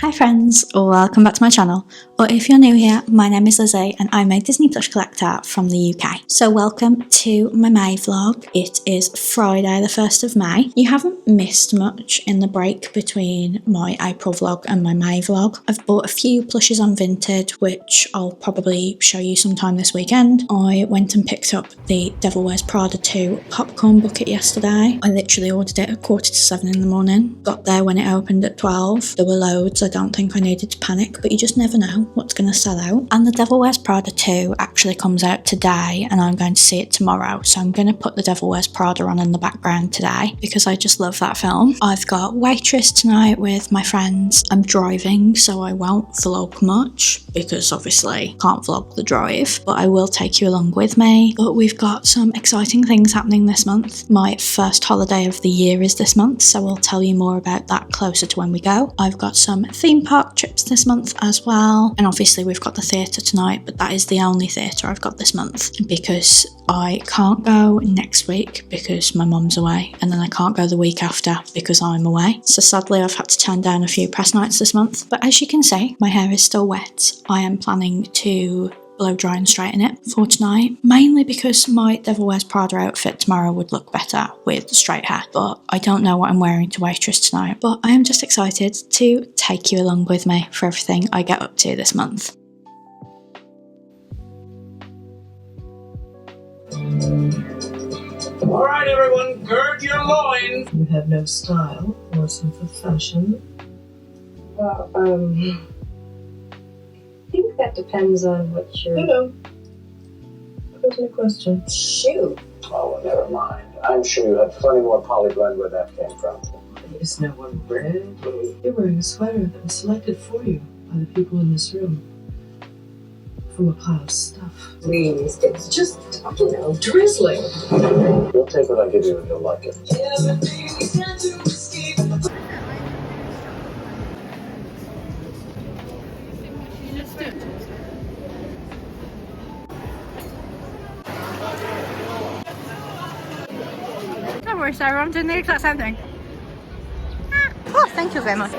Hi friends, welcome back to my channel, or if you're new here, my name is Lize and I'm a Disney plush collector from the UK. So welcome to my May vlog. It is Friday the 1st of May. You haven't missed much in the break between my April vlog and my May vlog. I've bought a few plushes on Vinted, which I'll probably show you sometime this weekend. I went and picked up the Devil Wears Prada 2 popcorn bucket yesterday. I literally ordered it at 7:15 in the morning. Got there when it opened at 12. There were loads. I don't think I needed to panic, but you just never know what's going to sell out. And the Devil Wears Prada 2 actually comes out today and I'm going to see it tomorrow. So I'm going to put the Devil Wears Prada on in the background today because I just love that film. I've got Waitress tonight with my friends. I'm driving, so I won't vlog much because obviously can't vlog the drive, but I will take you along with me. But we've got some exciting things happening this month. My first holiday of the year is this month, so I'll tell you more about that closer to when we go. I've got some theme park trips this month as well, and obviously we've got the theatre tonight, but that is the only theatre I've got this month because I can't go next week because my mum's away, and then I can't go the week after because I'm away. So sadly I've had to turn down a few press nights this month, but as you can see my hair is still wet. I am planning to blow dry and straighten it for tonight, mainly because my Devil Wears Prada outfit tomorrow would look better with straight hair, but I don't know what I'm wearing to Waitress tonight. But I am just excited to take you along with me for everything I get up to this month. Alright everyone, gird your loins! You have no style or sense of fashion? Well, I think that depends on what you're... No. That's my question. Shoot. Oh, well, never mind. I'm sure you had plenty more polyblend where that came from. Is no one red? You're wearing a sweater that was selected for you by the people in this room from a pile of stuff. Please, it's just, you know, drizzling. You'll take what I give you and you'll like it. Don't worry, Sarah, I'm doing the exact same thing. Oh, thank you very much.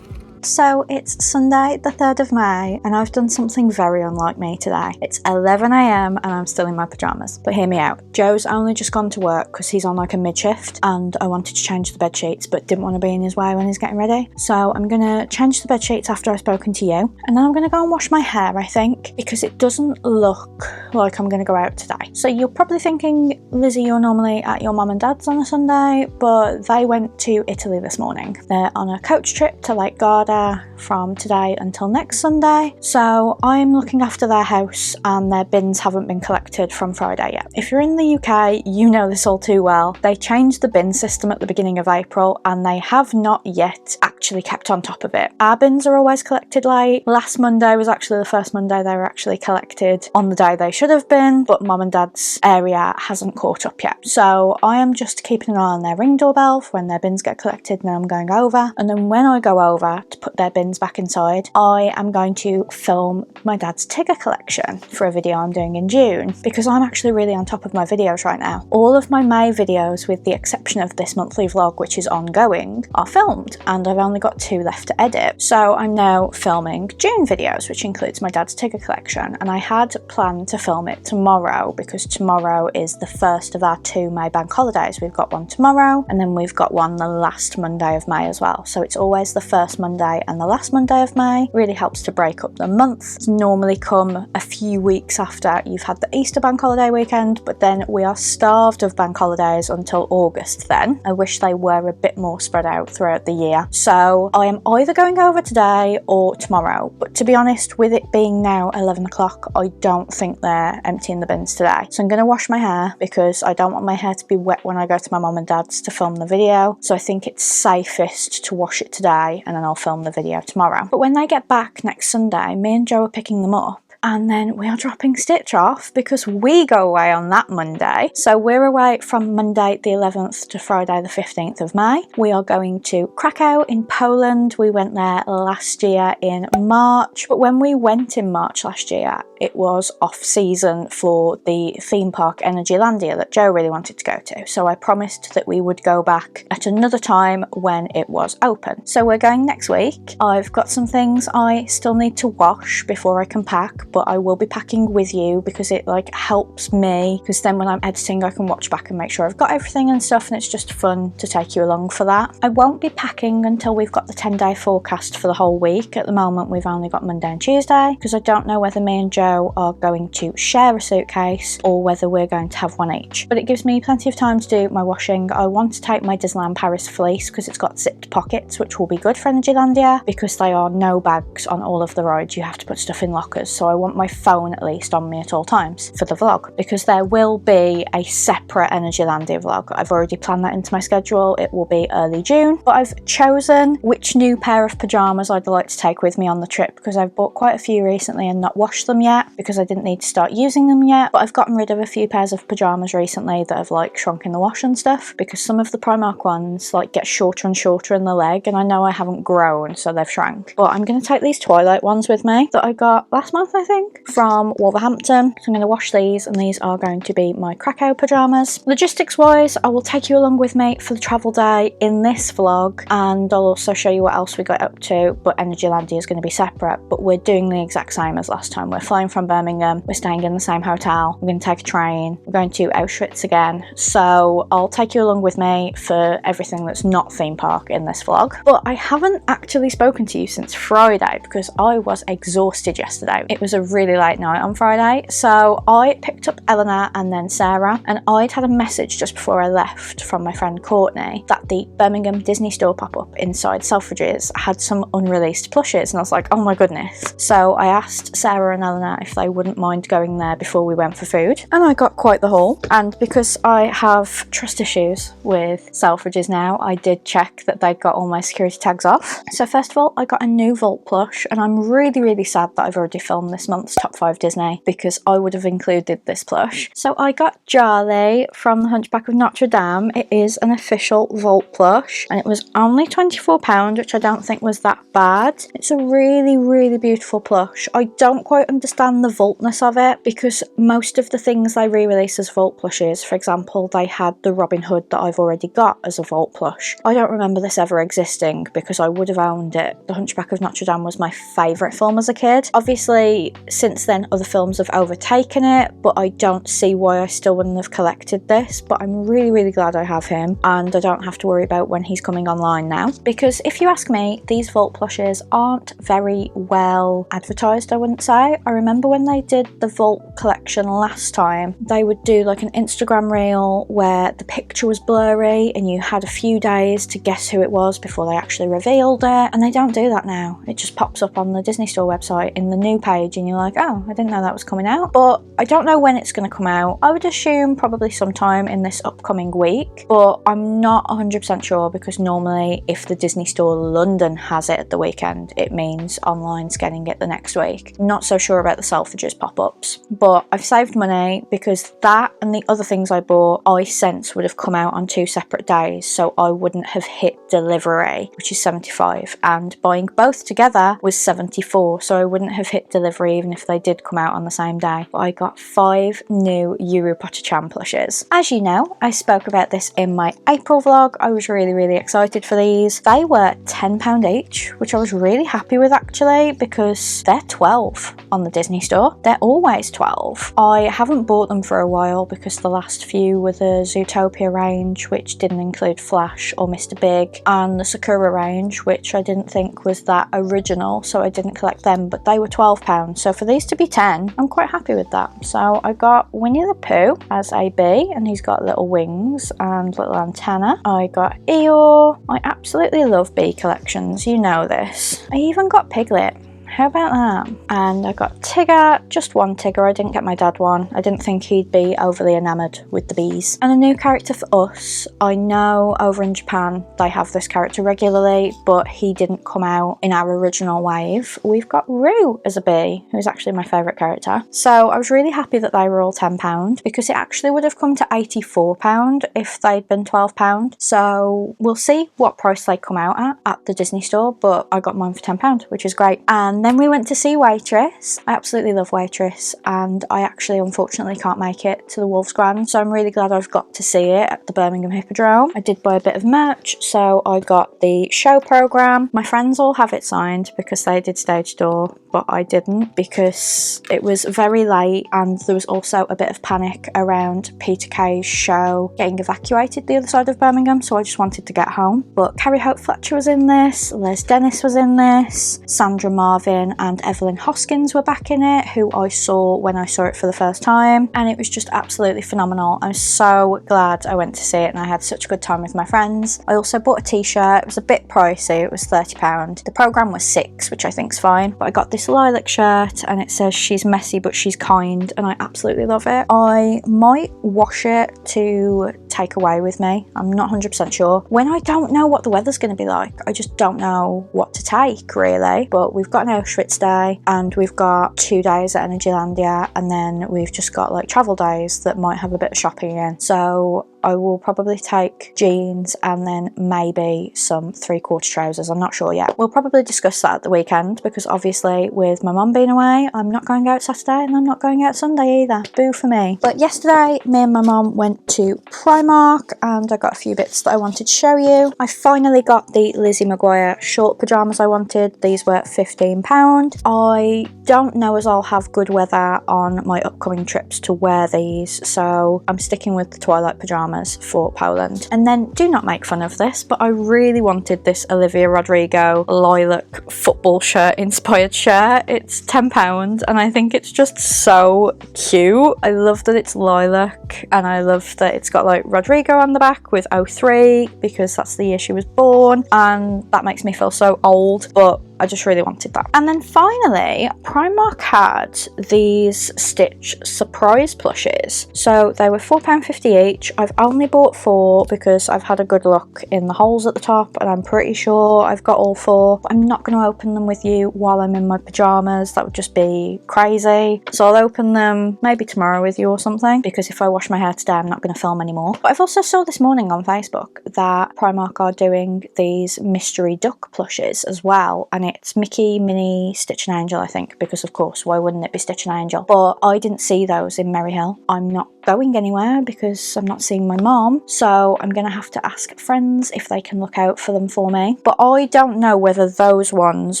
So it's Sunday the 3rd of May and I've done something very unlike me today. It's 11 AM and I'm still in my pyjamas, but hear me out. Joe's only just gone to work because he's on like a mid-shift and I wanted to change the bed sheets but didn't want to be in his way when he's getting ready. So I'm gonna change the bed sheets after I've spoken to you, and then I'm gonna go and wash my hair, I think, because it doesn't look like I'm gonna go out today. So you're probably thinking, Lizzie, you're normally at your mum and dad's on a Sunday, but they went to Italy this morning. They're on a coach trip to Lake Garda from today until next Sunday, so I'm looking after their house and their bins haven't been collected from Friday yet. If you're in the UK, you know this all too well. They changed the bin system at the beginning of April and they have not yet actually kept on top of it. Our bins are always collected late. Last Monday was actually the first Monday they were actually collected on the day they should have been, but mum and dad's area hasn't caught up yet. So I am just keeping an eye on their ring doorbell for when their bins get collected, and then I'm going over, and then when I go over to put their bins back inside, I am going to film my dad's Tigger collection for a video I'm doing in June, because I'm actually really on top of my videos right now. All of my May videos, with the exception of this monthly vlog which is ongoing, are filmed and I've only got 2 left to edit. So I'm now filming June videos, which includes my dad's Tigger collection, and I had planned to film it tomorrow because tomorrow is the first of our 2 May bank holidays. We've got one tomorrow and then we've got one the last Monday of May as well, so it's always the first Monday Monday and the last Monday of May. Really helps to break up the months. Normally come a few weeks after you've had the Easter bank holiday weekend, but then we are starved of bank holidays until August then. I wish they were a bit more spread out throughout the year. So I am either going over today or tomorrow, but to be honest, with it being now 11 o'clock, I don't think they're emptying the bins today. So I'm going to wash my hair because I don't want my hair to be wet when I go to my mum and dad's to film the video. So I think it's safest to wash it today and then I'll film the video tomorrow. But when they get back next Sunday, me and Joe are picking them up. And then we are dropping Stitch off because we go away on that Monday. So we're away from Monday the 11th to Friday the 15th of May. We are going to Krakow in Poland. We went there last year in March. But when we went in March last year, it was off season for the theme park Energylandia that Joe really wanted to go to. So I promised that we would go back at another time when it was open. So we're going next week. I've got some things I still need to wash before I can pack, but I will be packing with you because it like helps me, because then when I'm editing I can watch back and make sure I've got everything and stuff, and it's just fun to take you along for that. I won't be packing until we've got the 10-day forecast for the whole week. At the moment we've only got Monday and Tuesday because I don't know whether me and Joe are going to share a suitcase or whether we're going to have one each. But it gives me plenty of time to do my washing. I want to take my Disneyland Paris fleece because it's got zipped pockets, which will be good for Energylandia because they are no bags on all of the rides. You have to put stuff in lockers, so I want my phone at least on me at all times for the vlog because there will be a separate Energylandia vlog. I've already planned that into my schedule. It will be early June, but I've chosen which new pair of pyjamas I'd like to take with me on the trip because I've bought quite a few recently and not washed them yet because I didn't need to start using them yet. But I've gotten rid of a few pairs of pyjamas recently that have like shrunk in the wash and stuff because some of the Primark ones like get shorter and shorter in the leg, and I know I haven't grown, so they've shrank. But I'm going to take these Twilight ones with me that I got last month, I think, from Wolverhampton. So I'm going to wash these, and these are going to be my Krakow pyjamas. Logistics wise, I will take you along with me for the travel day in this vlog, and I'll also show you what else we got up to, but Energylandia is going to be separate, but we're doing the exact same as last time. We're flying from Birmingham, we're staying in the same hotel, we're going to take a train, we're going to Auschwitz again, so I'll take you along with me for everything that's not theme park in this vlog. But I haven't actually spoken to you since Friday because I was exhausted yesterday. It was a really late night on Friday, so I picked up Eleanor and then Sarah, and I'd had a message just before I left from my friend Courtney that the Birmingham Disney store pop-up inside Selfridges had some unreleased plushes, and I was like, oh my goodness. So I asked Sarah and Eleanor if they wouldn't mind going there before we went for food, and I got quite the haul. And because I have trust issues with Selfridges now, I did check that they'd got all my security tags off. So first of all, I got a new Vault plush, and I'm really sad that I've already filmed this month's Top 5 Disney because I would have included this plush. So I got Charlie from the Hunchback of Notre Dame. It is an official Vault plush, and it was only £24, which I don't think was that bad. It's a really beautiful plush. I don't quite understand the vaultness of it because most of the things they re-release as Vault plushes, for example, they had the Robin Hood that I've already got as a Vault plush. I don't remember this ever existing because I would have owned it. The Hunchback of Notre Dame was my favourite film as a kid. Obviously, since then other films have overtaken it, but I don't see why I still wouldn't have collected this. But I'm really glad I have him, and I don't have to worry about when he's coming online now, because if you ask me, these Vault plushes aren't very well advertised, I wouldn't say. I remember when they did the Vault collection last time, they would do like an Instagram reel where the picture was blurry and you had a few days to guess who it was before they actually revealed it, and they don't do that now. It just pops up on the Disney Store website in the new page and you're like, oh, I didn't know that was coming out. But I don't know when it's going to come out. I would assume probably sometime in this upcoming week, but I'm not 100% sure because normally if the Disney Store London has it at the weekend, it means online's getting it the next week. Not so sure about the Selfridges pop-ups, but I've saved money because that and the other things I bought I sense would have come out on 2 separate days, so I wouldn't have hit delivery, which is £75, and buying both together was £74, so I wouldn't have hit delivery even if they did come out on the same day. But I got 5 new Yuru Potachan plushes. As you know, I spoke about this in my April vlog. I was really excited for these. They were £10 each, which I was really happy with actually, because they're 12 on the Disney Store. They're always 12. I haven't bought them for a while because the last few were the Zootopia range, which didn't include Flash or Mr. Big, Pink and the Sakura range, which I didn't think was that original, so I didn't collect them, but they were £12. So for these to be 10, I'm quite happy with that. So I got Winnie the Pooh as a bee, and he's got little wings and little antenna. I got Eeyore. I absolutely love bee collections, you know this. I even got Piglet. How about that? And I got Tigger, just one Tigger. I didn't get my dad one. I didn't think he'd be overly enamoured with the bees. And a new character for us. I know over in Japan they have this character regularly, but he didn't come out in our original wave. We've got Roo as a bee, who's actually my favourite character. So I was really happy that they were all £10 because it actually would have come to £84 if they'd been £12. So we'll see what price they come out at the Disney store, but I got mine for £10, which is great. And then we went to see Waitress. I absolutely love Waitress, and I actually unfortunately can't make it to the Wolves Grand, so I'm really glad I've got to see it at the Birmingham Hippodrome. I did buy a bit of merch, so I got the show programme. My friends all have it signed because they did stage door, but I didn't because it was very late and there was also a bit of panic around Peter Kay's show getting evacuated the other side of Birmingham, so I just wanted to get home. But Carrie Hope Fletcher was in this, Liz Dennis was in this, Sandra Marvin and Evelyn Hoskins were back in it, who I saw when I saw it for the first time, and it was just absolutely phenomenal. I'm so glad I went to see it and I had such a good time with my friends. I also bought a t-shirt. It was a bit pricey, it was £30. The programme was £6, which I think's fine, but I got this lilac shirt and it says she's messy but she's kind, and I absolutely love it. I might wash it to take away with me. I'm not 100% sure. When I don't know what the weather's going to be like, I just don't know what to take really. But we've got an Auschwitz day and we've got 2 days at Energylandia, and then we've just got like travel days that might have a bit of shopping in. So I will probably take jeans and then maybe some 3/4 trousers. I'm not sure yet. We'll probably discuss that at the weekend because obviously with my mum being away, I'm not going out Saturday and I'm not going out Sunday either. Boo for me. But yesterday, me and my mum went to Primark and I got a few bits that I wanted to show you. I finally got the Lizzie McGuire short pyjamas I wanted. These were £15. I don't know as I'll have good weather on my upcoming trips to wear these, so I'm sticking with the Twilight pyjamas for Poland. And then do not make fun of this, but I really wanted this Olivia Rodrigo lilac football shirt inspired shirt. It's £10 and I think it's just so cute. I love that it's lilac and I love that it's got like Rodrigo on the back with 03 because that's the year she was born, and that makes me feel so old, but I just really wanted that. And then finally, Primark had these Stitch surprise plushes. So they were £4.50 each. I've only bought 4 because I've had a good look in the holes at the top and I'm pretty sure I've got all 4. But I'm not going to open them with you while I'm in my pyjamas. That would just be crazy. So I'll open them maybe tomorrow with you or something, because if I wash my hair today, I'm not going to film anymore. But I've also saw this morning on Facebook that Primark are doing these mystery duck plushes as well, and it's Mickey, Minnie, Stitch and Angel, I think, because of course, why wouldn't it be Stitch and Angel? But I didn't see those in Maryhill. I'm not going anywhere because I'm not seeing my mom, so I'm gonna have to ask friends if they can look out for them for me. But I don't know whether those ones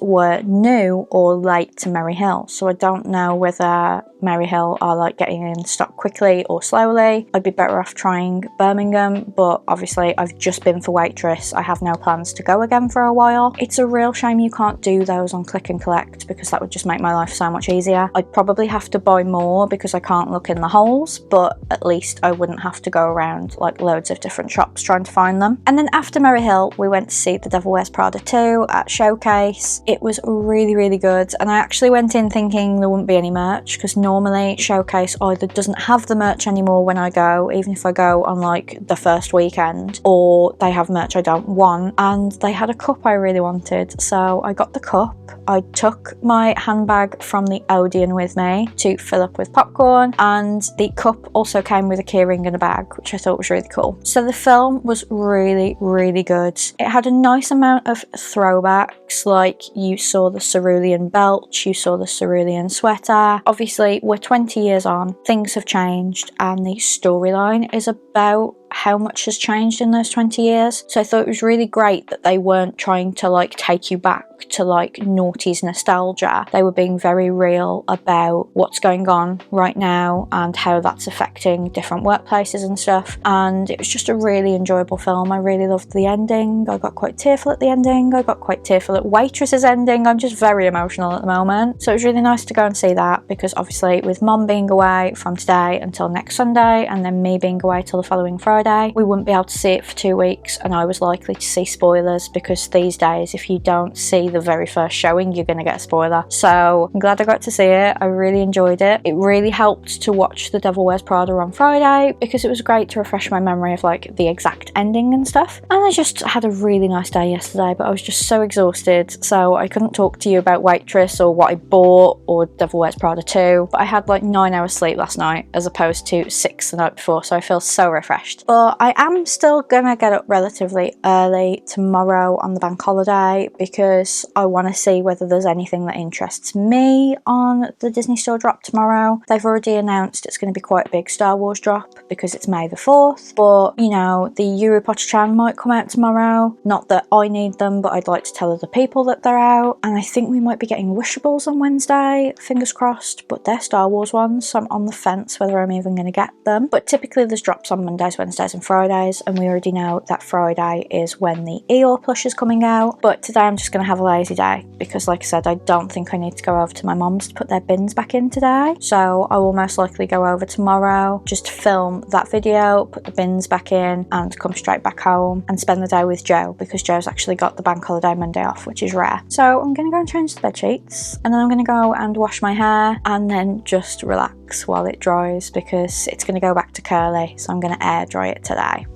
were new or late to Maryhill, so I don't know whether Maryhill are like getting in stock quickly or slowly. I'd be better off trying Birmingham, but obviously I've just been for Waitress. I have no plans to go again for a while. It's a real shame you can't do those on click and collect because that would just make my life so much easier. I'd probably have to buy more because I can't look in the holes, but at least I wouldn't have to go around like loads of different shops trying to find them. And then after Maryhill, we went to see The Devil Wears Prada 2 at Showcase. It was really, really good, and I actually went in thinking there wouldn't be any merch because normally Showcase either doesn't have the merch anymore when I go, even if I go on like the first weekend, or they have merch I don't want, and they had a cup I really wanted, so I got the cup. I took my handbag from the Odeon with me to fill up with popcorn, and the cup also came with a keyring and a bag, which I thought was really cool. So the film was really, really good. It had a nice amount of throwbacks, like you saw the cerulean belt, you saw the cerulean sweater. Obviously, we're 20 years on, things have changed, and the storyline is about how much has changed in those 20 years. So I thought it was really great that they weren't trying to like take you back to like noughties nostalgia. They were being very real about what's going on right now and how that's affecting different workplaces and stuff. And it was just a really enjoyable film. I really loved the ending. I got quite tearful at the ending. I got quite tearful at Waitress's ending. I'm just very emotional at the moment. So it was really nice to go and see that, because obviously with Mum being away from today until next Sunday and then me being away till the following Friday, we wouldn't be able to see it for 2 weeks, and I was likely to see spoilers, because these days if you don't see the very first showing you're going to get a spoiler. So I'm glad I got to see it. I really enjoyed it. It really helped to watch The Devil Wears Prada on Friday, because it was great to refresh my memory of like the exact ending and stuff. And I just had a really nice day yesterday, but I was just so exhausted, so I couldn't talk to you about Waitress or what I bought or Devil Wears Prada 2, but I had like 9 hours sleep last night as opposed to 6 the night before, so I feel so refreshed. But I am still gonna get up relatively early tomorrow on the bank holiday, because I want to see whether there's anything that interests me on the Disney Store drop tomorrow. They've already announced it's going to be quite a big Star Wars drop because it's May the 4th, but you know, the Yuri Potter-chan might come out tomorrow. Not that I need them, but I'd like to tell other people that they're out. And I think we might be getting Wishables on Wednesday, fingers crossed, but they're Star Wars ones, so I'm on the fence whether I'm even going to get them. But typically there's drops on Mondays, Wednesdays and Fridays, and we already know that Friday is when the Eeyore plush is coming out. But today I'm just going to have a lazy day, because like I said, I don't think I need to go over to my mum's to put their bins back in today. So I will most likely go over tomorrow, just film that video, put the bins back in and come straight back home and spend the day with Joe, because Joe's actually got the bank holiday Monday off, which is rare. So I'm going to go and change the bed sheets, and then I'm going to go and wash my hair and then just relax while it dries, because it's going to go back to curly, so I'm going to air dry it today.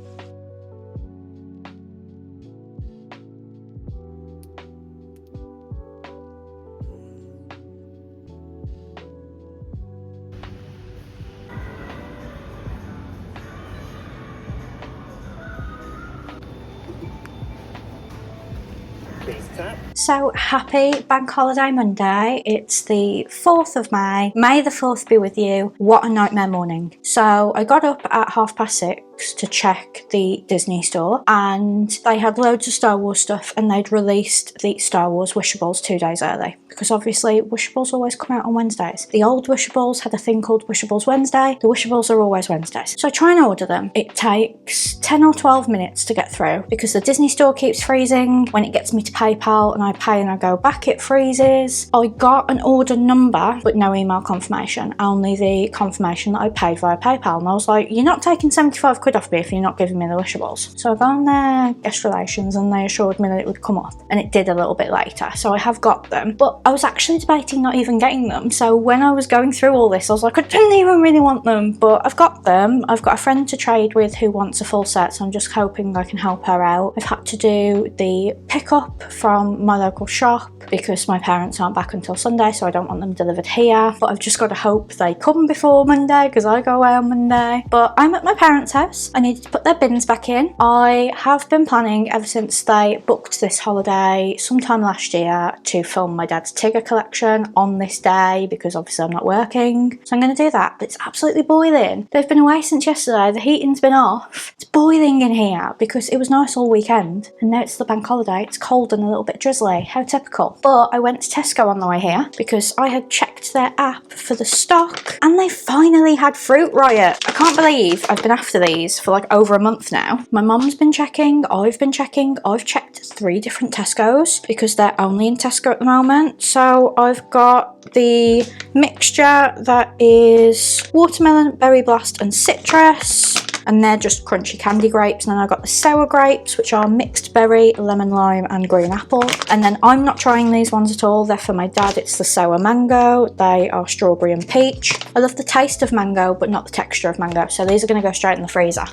So happy bank holiday Monday. It's the 4th of May. May the 4th be with you. What a nightmare morning. So I got up at 6:30 to check the Disney Store, and they had loads of Star Wars stuff, and they'd released the Star Wars Wishables 2 days early, because obviously Wishables always come out on Wednesdays. The old Wishables had a thing called Wishables Wednesday. The Wishables are always Wednesdays. So I try and order them. It takes 10 or 12 minutes to get through, because the Disney Store keeps freezing. When it gets me to PayPal and I pay and I go back, it freezes. I got an order number but no email confirmation, only the confirmation that I paid via PayPal, and I was like, you're not taking 75 quid off me if you're not giving me the Wishables. So I got on their guest relations and they assured me that it would come up, and it did a little bit later, so I have got them. But I was actually debating not even getting them, so when I was going through all this I was like, I didn't even really want them, but I've got them. I've got a friend to trade with who wants a full set, so I'm just hoping I can help her out. I've had to do the pickup from my local shop because my parents aren't back until Sunday, so I don't want them delivered here, but I've just got to hope they come before Monday because I go away on Monday. But I'm at my parents' house. I needed to put their bins back in. I have been planning ever since they booked this holiday sometime last year to film my dad's Tigger collection on this day, because obviously I'm not working, so I'm going to do that. But it's absolutely boiling. They've been away since yesterday. The heating's been off. It's boiling in here because it was nice all weekend, and now it's the bank holiday. It's cold and a little bit drizzly. How typical. But I went to Tesco on the way here because I had checked their app for the stock, and they finally had Fruit Riot. I can't believe I've been after these for like over a month now. My mum's been checking, I've been checking, I've checked 3 different Tesco's because they're only in Tesco at the moment. So I've got the mixture that is watermelon, berry blast and citrus, and they're just crunchy candy grapes. And then I've got the sour grapes, which are mixed berry, lemon lime and green apple. And then I'm not trying these ones at all, they're for my dad. It's the sour mango. They are strawberry and peach. I love the taste of mango but not the texture of mango, so these are going to go straight in the freezer.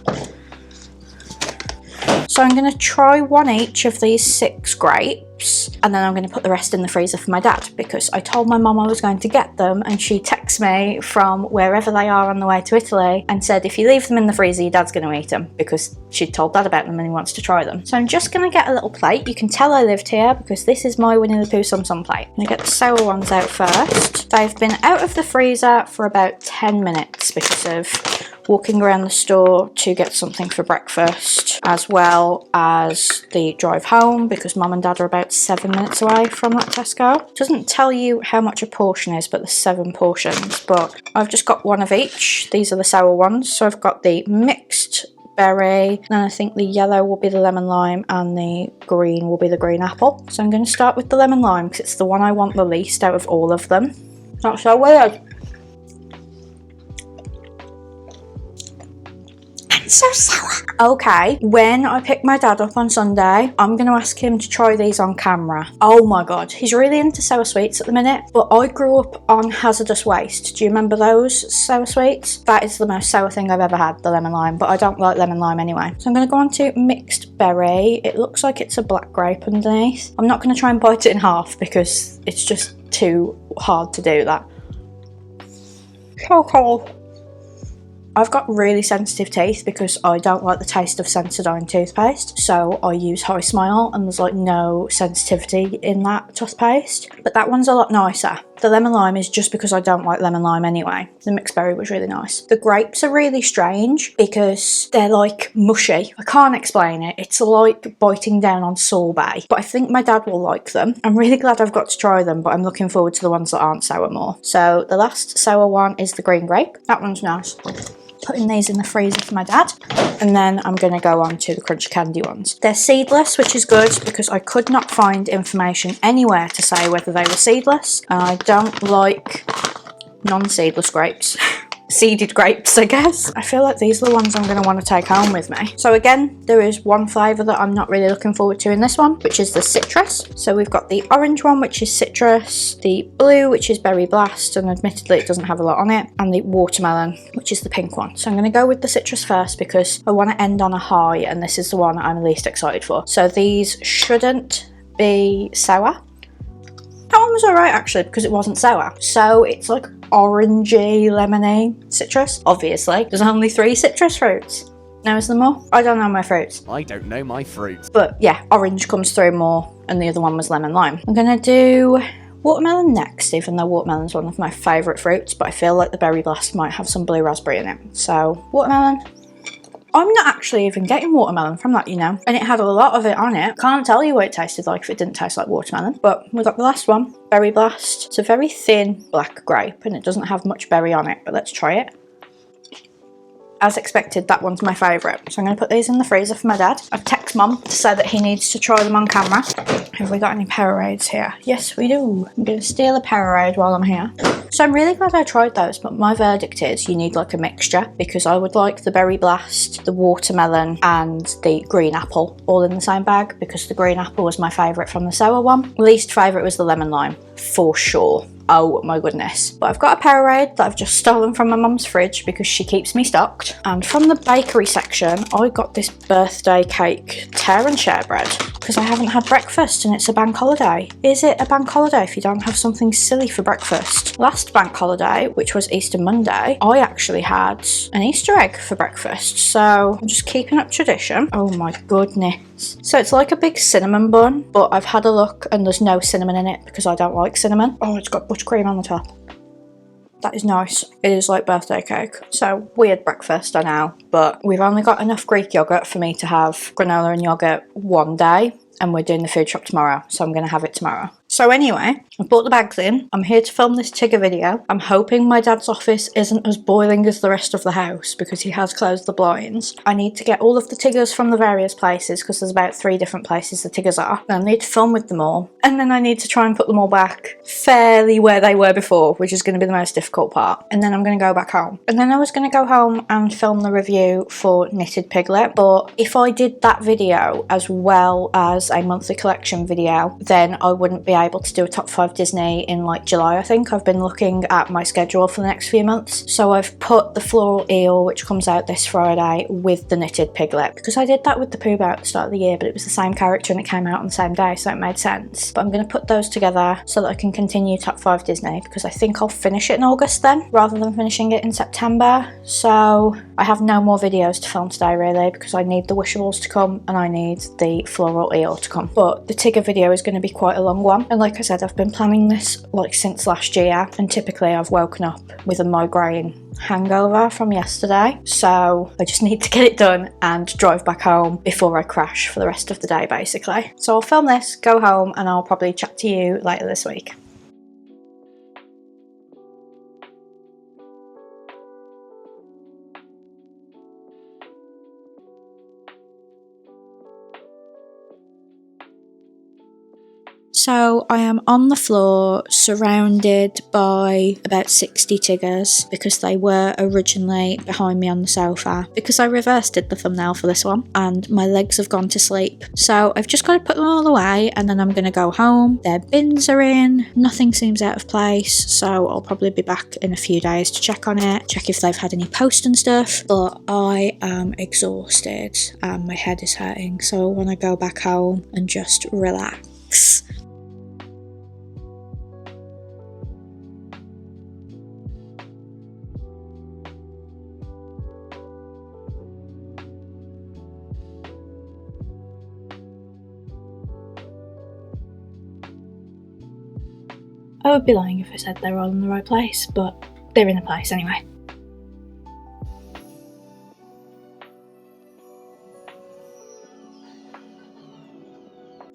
So I'm going to try one each of these 6 grapes, and then I'm going to put the rest in the freezer for my dad, because I told my mum I was going to get them, and she texted me from wherever they are on the way to Italy and said, if you leave them in the freezer, your dad's going to eat them, because she told dad about them and he wants to try them. So I'm just going to get a little plate. You can tell I lived here because this is my Winnie the Pooh Sum Sum plate. I'm going to get the sour ones out first. They've been out of the freezer for about 10 minutes because of walking around the store to get something for breakfast, as well as the drive home, because mum and dad are about 7 minutes away from that Tesco. It doesn't tell you how much a portion is, but there's 7 portions, but I've just got one of each. These are the sour ones, so I've got the mixed berry, and I think the yellow will be the lemon lime and the green will be the green apple. So I'm going to start with the lemon lime because it's the one I want the least out of all of them. That's so weird. So sour. Okay, when I pick my dad up on Sunday, I'm going to ask him to try these on camera. Oh my god, he's really into sour sweets at the minute, but I grew up on hazardous waste. Do you remember those sour sweets? That is the most sour thing I've ever had, the lemon lime, but I don't like lemon lime anyway. So I'm going to go on to mixed berry. It looks like it's a black grape underneath. I'm not going to try and bite it in half because it's just too hard to do that. So cold. I've got really sensitive teeth because I don't like the taste of Sensodyne toothpaste, so I use High Smile and there's like no sensitivity in that toothpaste. But that one's a lot nicer. The lemon lime is just because I don't like lemon lime anyway. The mixed berry was really nice. The grapes are really strange because they're like mushy. I can't explain it. It's like biting down on sorbet, but I think my dad will like them. I'm really glad I've got to try them, but I'm looking forward to the ones that aren't sour more. So the last sour one is the green grape. That one's nice. Putting these in the freezer for my dad, and then I'm going to go on to the crunchy candy ones. They're seedless, which is good because I could not find information anywhere to say whether they were seedless, and I don't like non-seedless grapes. Seeded grapes, I guess. I feel like these are the ones I'm going to want to take home with me. So again, there is one flavour that I'm not really looking forward to in this one, which is the citrus. So we've got the orange one, which is citrus, the blue, which is berry blast, and admittedly it doesn't have a lot on it, and the watermelon, which is the pink one. So I'm going to go with the citrus first because I want to end on a high, and this is the one I'm least excited for. So these shouldn't be sour. That one was alright actually because it wasn't sour. So it's like orangey, lemony citrus. Obviously, there's only 3 citrus fruits. Now is there more? I don't know my fruits. I don't know my fruits. But yeah, orange comes through more, and the other one was lemon lime. I'm gonna do watermelon next, even though watermelon's one of my favourite fruits, but I feel like the berry blast might have some blue raspberry in it. So watermelon. I'm not actually even getting watermelon from that, you know, and it had a lot of it on it. Can't tell you what it tasted like if it didn't taste like watermelon. But we got the last one, berry blast. It's a very thin black grape and it doesn't have much berry on it, but let's try it. As expected, that one's my favourite. So I'm going to put these in the freezer for my dad. I've texted mum to say that he needs to try them on camera. Have we got any Powerades here? Yes, we do. I'm going to steal a Powerade while I'm here. So I'm really glad I tried those, but my verdict is you need like a mixture, because I would like the berry blast, the watermelon and the green apple all in the same bag, because the green apple was my favourite from the sour one. Least favourite was the lemon lime, for sure. Oh my goodness. But I've got a Powerade that I've just stolen from my mum's fridge because she keeps me stocked. And from the bakery section, I got this birthday cake tear and share bread because I haven't had breakfast and it's a bank holiday. Is it a bank holiday if you don't have something silly for breakfast? Last bank holiday, which was Easter Monday, I actually had an Easter egg for breakfast. So I'm just keeping up tradition. Oh my goodness. So it's like a big cinnamon bun, but I've had a look and there's no cinnamon in it because I don't like cinnamon. Oh, it's got buttercream on the top. That is nice. It is like birthday cake. So weird breakfast, I know, but we've only got enough Greek yogurt for me to have granola and yogurt one day, and we're doing the food shop tomorrow, so I'm going to have it tomorrow. So anyway, I've brought the bags in. I'm here to film this Tigger video. I'm hoping my dad's office isn't as boiling as the rest of the house because he has closed the blinds. I need to get all of the Tiggers from the various places because there's about 3 different places the Tiggers are. And I need to film with them all. And then I need to try and put them all back fairly where they were before, which is going to be the most difficult part. And then I'm going to go back home. And then I was going to go home and film the review for Knitted Piglet. But if I did that video as well as a monthly collection video, then I wouldn't be able to do a top 5 5 Disney in like July, I think. I've been looking at my schedule for the next few months. So I've put the floral eel, which comes out this Friday, with the knitted piglet, because I did that with the Pooh Bear at the start of the year, but it was the same character and it came out on the same day, so it made sense. But I'm going to put those together so that I can continue top 5 Disney, because I think I'll finish it in August then, rather than finishing it in September. So I have no more videos to film today really, because I need the wishables to come and I need the floral eel to come. But the Tigger video is going to be quite a long one, and like I said, I've been planning this like since last year, and typically I've woken up with a migraine hangover from yesterday, so I just need to get it done and drive back home before I crash for the rest of the day basically. So I'll film this, go home, and I'll probably chat to you later this week. So I am on the floor surrounded by about 60 Tiggers, because they were originally behind me on the sofa, because I reverse did the thumbnail for this one and my legs have gone to sleep. So I've just got to put them all away and then I'm going to go home. Their bins are in, nothing seems out of place, so I'll probably be back in a few days to check on it, check if they've had any post and stuff. But I am exhausted and my head is hurting, so I want to go back home and just relax. I would be lying if I said they were all in the right place, but they're in the place anyway.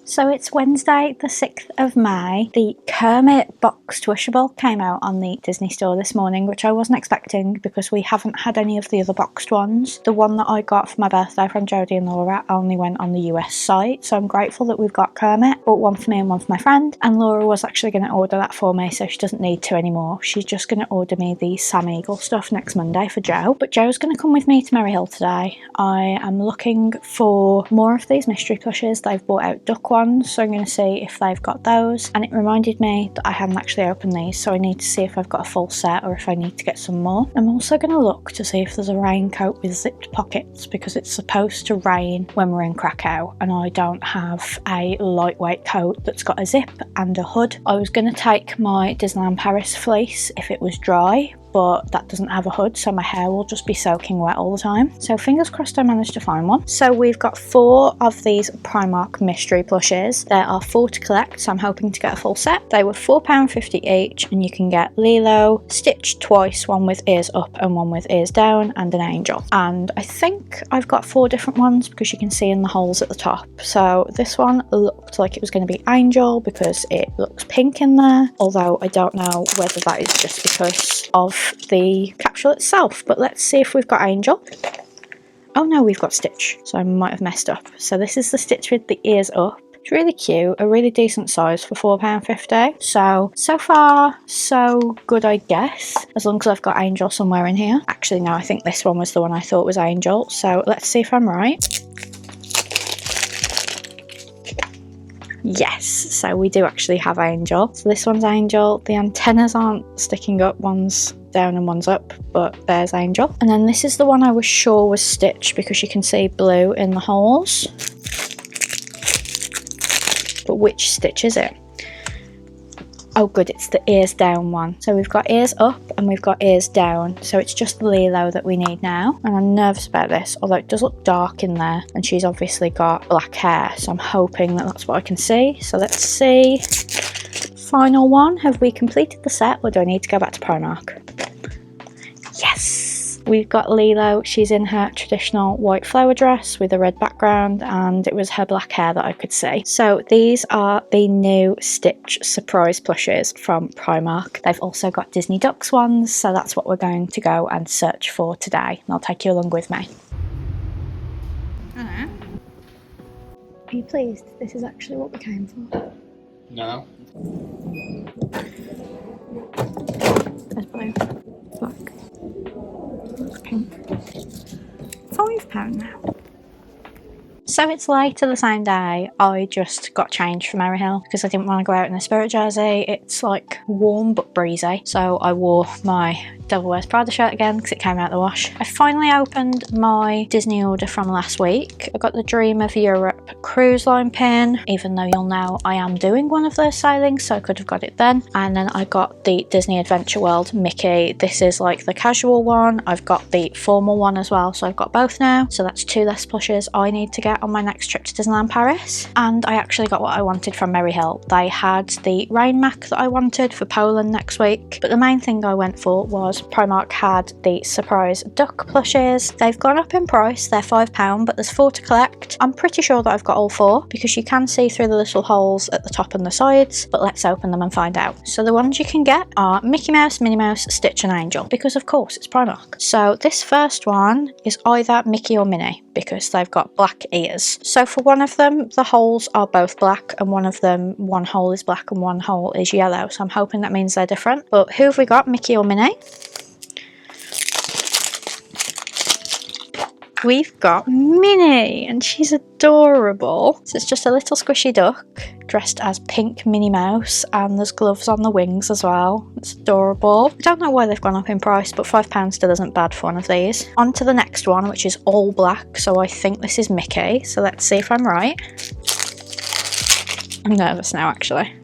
So it's Wednesday the 6th of May. The Kermit boxed wishable came out on the Disney store this morning, which I wasn't expecting because we haven't had any of the other boxed ones. The one that I got for my birthday from Jodie and Laura only went on the US site, so I'm grateful that we've got Kermit. Bought one for me and one for my friend, and Laura was actually going to order that for me, so she doesn't need to anymore. She's just going to order me the Sam Eagle stuff next Monday for Joe. But Joe's going to come with me to Merry Hill today. I am looking for more of these mystery plushes. They've brought out duck ones, so I'm going to see if they've got those, and it reminded me that I hadn't actually opened these, so I need to see if I've got a full set or if I need to get some more. I'm also going to look to see if there's a raincoat with zipped pockets, because it's supposed to rain when we're in Krakow and I don't have a lightweight coat that's got a zip and a hood. I was going to take my Disneyland Paris fleece if it was dry, but that doesn't have a hood, so my hair will just be soaking wet all the time. So fingers crossed I managed to find one. So we've got 4 of these Primark mystery plushes. There are 4 to collect, so I'm hoping to get a full set. They were £4.50 each, and you can get Lilo, Stitch twice, one with ears up and one with ears down, and an angel. And I think I've got 4 different ones because you can see in the holes at the top. So this one looked like it was going to be angel because it looks pink in there, although I don't know whether that is just because of the capsule itself. But let's see if we've got angel. Oh no, we've got Stitch, so I might have messed up. So this is the Stitch with the ears up. It's really cute, a really decent size for £4.50. So far so good, I guess, as long as I've got angel somewhere in here. Actually no, I think this one was the one I thought was angel, so let's see if I'm right. Yes, so we do actually have angel. So this one's angel. The antennas aren't sticking up, one's down and one's up, but there's angel. And then this is the one I was sure was Stitch because you can see blue in the holes. But which Stitch is it? Oh good, it's the ears down one. So we've got ears up and we've got ears down. So it's just the Lilo that we need now. And I'm nervous about this, although it does look dark in there. And she's obviously got black hair, so I'm hoping that that's what I can see. So let's see. Final one. Have we completed the set, or do I need to go back to Primark? Yes! We've got Lilo. She's in her traditional white flower dress with a red background, and it was her black hair that I could see. So these are the new Stitch surprise plushes from Primark. They've also got Disney Ducks ones, so that's what we're going to go and search for today, and I'll take you along with me. Are you pleased? This is actually what we came for. No. There's blue, black, pink. £5 now. So it's later the same day. I just got changed for Maryhill because I didn't want to go out in a spirit jersey. It's like warm but breezy. So I wore my Devil Wears Prada shirt again because it came out the wash. I finally opened my Disney order from last week. I got the Dream of Europe cruise line pin, even though you'll know I am doing one of those sailings, so I could have got it then. And then I got the Disney Adventure World Mickey. This is like the casual one. I've got the formal one as well, so I've got both now. So that's 2 less plushes I need to get on my next trip to Disneyland Paris. And I actually got what I wanted from Maryhill. They had the rain mac that I wanted for Poland next week, but the main thing I went for was Primark had the surprise duck plushes. They've gone up in price, they're £5, but there's 4 to collect. I'm pretty sure that I've got all 4 because you can see through the little holes at the top and the sides, but let's open them and find out. So the ones you can get are Mickey Mouse, Minnie Mouse, Stitch and Angel, because of course it's Primark. So this first one is either Mickey or Minnie because they've got black ears. So for one of them, the holes are both black, and one of them, one hole is black and one hole is yellow. So I'm hoping that means they're different. But who have we got, Mickey or Minnie? We've got Minnie, and she's adorable. So it's just a little squishy duck dressed as pink Minnie Mouse, and there's gloves on the wings as well. It's adorable. I don't know why they've gone up in price, but £5 still isn't bad for one of these. On to the next one, which is all black, so I think this is Mickey. So let's see if I'm right. I'm nervous now, actually.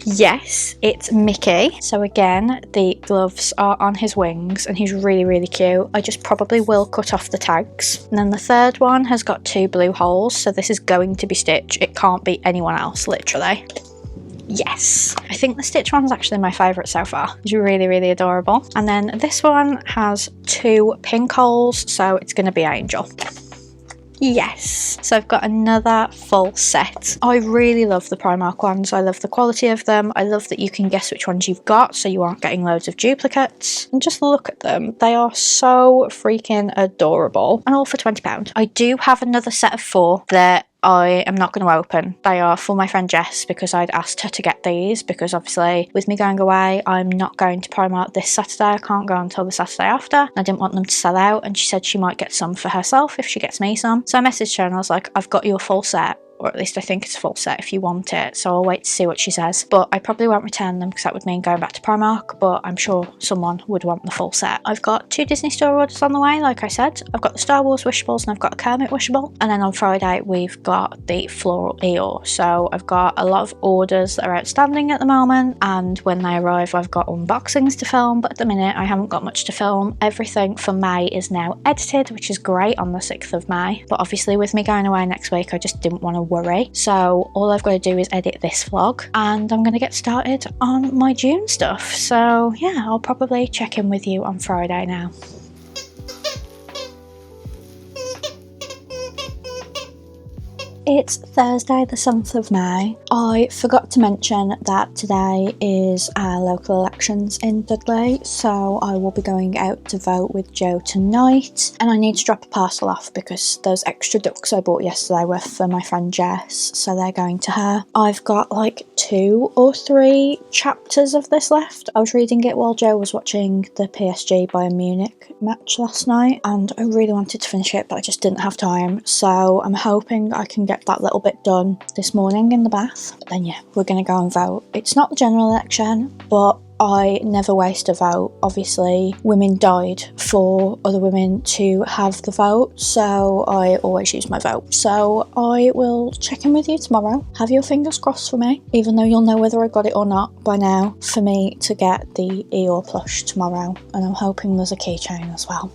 Yes, it's Mickey. So again, the gloves are on his wings and he's really, really cute. I just probably will cut off the tags. And then the third one has got 2 blue holes, so this is going to be Stitch. It can't be anyone else, literally. Yes, I think the Stitch one's actually my favourite so far. It's really, really adorable. And then this one has 2 pink holes, so it's going to be Angel. Yes, so I've got another full set. I really love the Primark ones. I love the quality of them. I love that you can guess which ones you've got, so you aren't getting loads of duplicates. And just look at them. They are so freaking adorable. And all for £20. I do have another set of 4 that I am not going to open. They are for my friend Jess because I'd asked her to get these because obviously with me going away, I'm not going to Primark this Saturday. I can't go until the Saturday after. I didn't want them to sell out, and she said she might get some for herself if she gets me some. So I messaged her and I was like, I've got you a full set. Or at least I think it's a full set if you want it, so I'll wait to see what she says. But I probably won't return them because that would mean going back to Primark, but I'm sure someone would want the full set. I've got 2 Disney Store orders on the way, like I said. I've got the Star Wars Wishables and I've got a Kermit Wishable. And then on Friday we've got the Floral Eeyore. So I've got a lot of orders that are outstanding at the moment, and when they arrive I've got unboxings to film, but at the minute I haven't got much to film. Everything for May is now edited, which is great, on the 6th of May. But obviously with me going away next week, I just didn't want to worry. So all I've got to do is edit this vlog and I'm going to get started on my June stuff. So yeah, I'll probably check in with you on Friday now. It's Thursday the 7th of May. I forgot to mention that today is our local elections in Dudley, so I will be going out to vote with Joe tonight, and I need to drop a parcel off because those extra ducks I bought yesterday were for my friend Jess, so they're going to her. I've got like 2 or 3 chapters of this left. I was reading it while Joe was watching the PSG Bayern Munich match last night, and I really wanted to finish it but I just didn't have time, so I'm hoping I can get that little bit done this morning in the bath. But then yeah, we're gonna go and vote. It's not the general election, but I never waste a vote. Obviously women died for other women to have the vote, so I always use my vote. So I will check in with you tomorrow. Have your fingers crossed for me, even though you'll know whether I got it or not by now, for me to get the Eeyore plush tomorrow, and I'm hoping there's a keychain as well.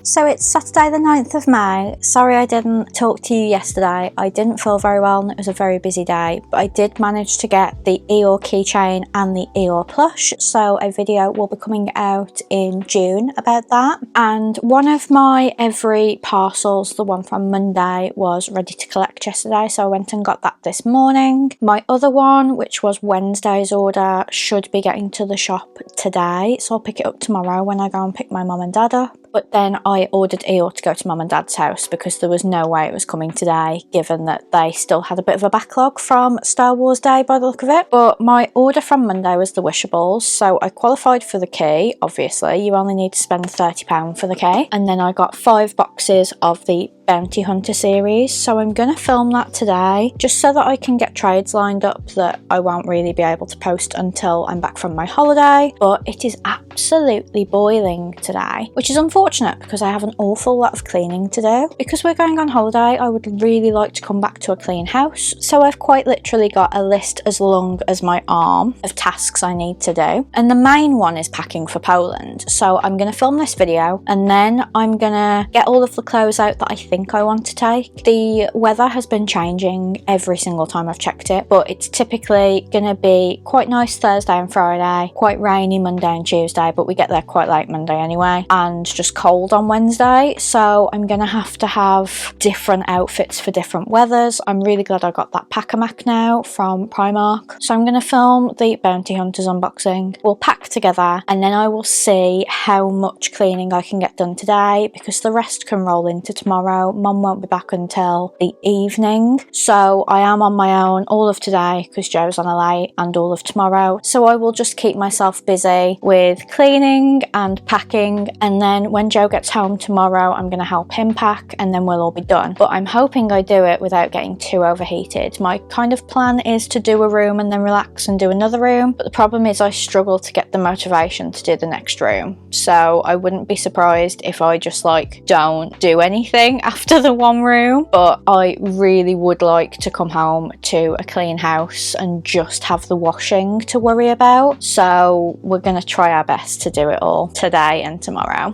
So it's Saturday the 9th of May. Sorry I didn't talk to you yesterday. I didn't feel very well and it was a very busy day, but I did manage to get the Eeyore keychain and the Eeyore plush, so a video will be coming out in June about that. And one of my every parcels, the one from Monday, was ready to collect yesterday, so I went and got that this morning. My other one, which was Wednesday's order, should be getting to the shop today, so I'll pick it up tomorrow when I go and pick my mum and dad up. but then I ordered Eel to go to Mum and Dad's house because there was no way it was coming today, given that they still had a bit of a backlog from Star Wars Day by the look of it. But my order from Monday was the Wishables, so I qualified for the key. Obviously, you only need to spend £30 for the key, and then I got 5 boxes of the Bounty Hunter series, so I'm gonna film that today just so that I can get trades lined up that I won't really be able to post until I'm back from my holiday. But it is absolutely boiling today, which is unfortunate because I have an awful lot of cleaning to do. Because we're going on holiday, I would really like to come back to a clean house, so I've quite literally got a list as long as my arm of tasks I need to do, and the main one is packing for Poland. So I'm gonna film this video and then I'm gonna get all of the clothes out that I think I want to take. The weather has been changing every single time I've checked it, but it's typically gonna be quite nice Thursday and Friday, quite rainy Monday and Tuesday, but we get there quite late Monday anyway, and just cold on Wednesday. So I'm gonna have to have different outfits for different weathers. I'm really glad I got that pack-a-mac now from Primark. So I'm gonna film the Bounty Hunters unboxing. We'll pack together and then I will see how much cleaning I can get done today, because the rest can roll into tomorrow. Mum won't be back until the evening, so I am on my own all of today because Joe's on a late, and all of tomorrow. So I will just keep myself busy with cleaning and packing, and then when Joe gets home tomorrow I'm going to help him pack, and then we'll all be done. But I'm hoping I do it without getting too overheated. My kind of plan is to do a room and then relax and do another room, but the problem is I struggle to get the motivation to do the next room. So I wouldn't be surprised if I just like don't do anything after the one room, but I really would like to come home to a clean house and just have the washing to worry about. So we're going to try our best to do it all today and tomorrow.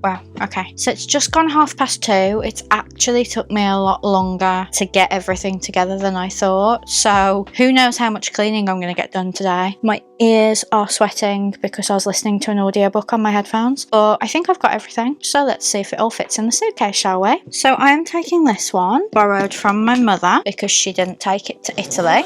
Wow, okay, so it's just gone 2:30. It's actually took me a lot longer to get everything together than I thought, so who knows how much cleaning I'm going to get done today. My ears are sweating because I was listening to an audiobook on my headphones, but I think I've got everything, so let's see if it all fits in the suitcase, shall we? So I am taking this one, borrowed from my mother because she didn't take it to Italy.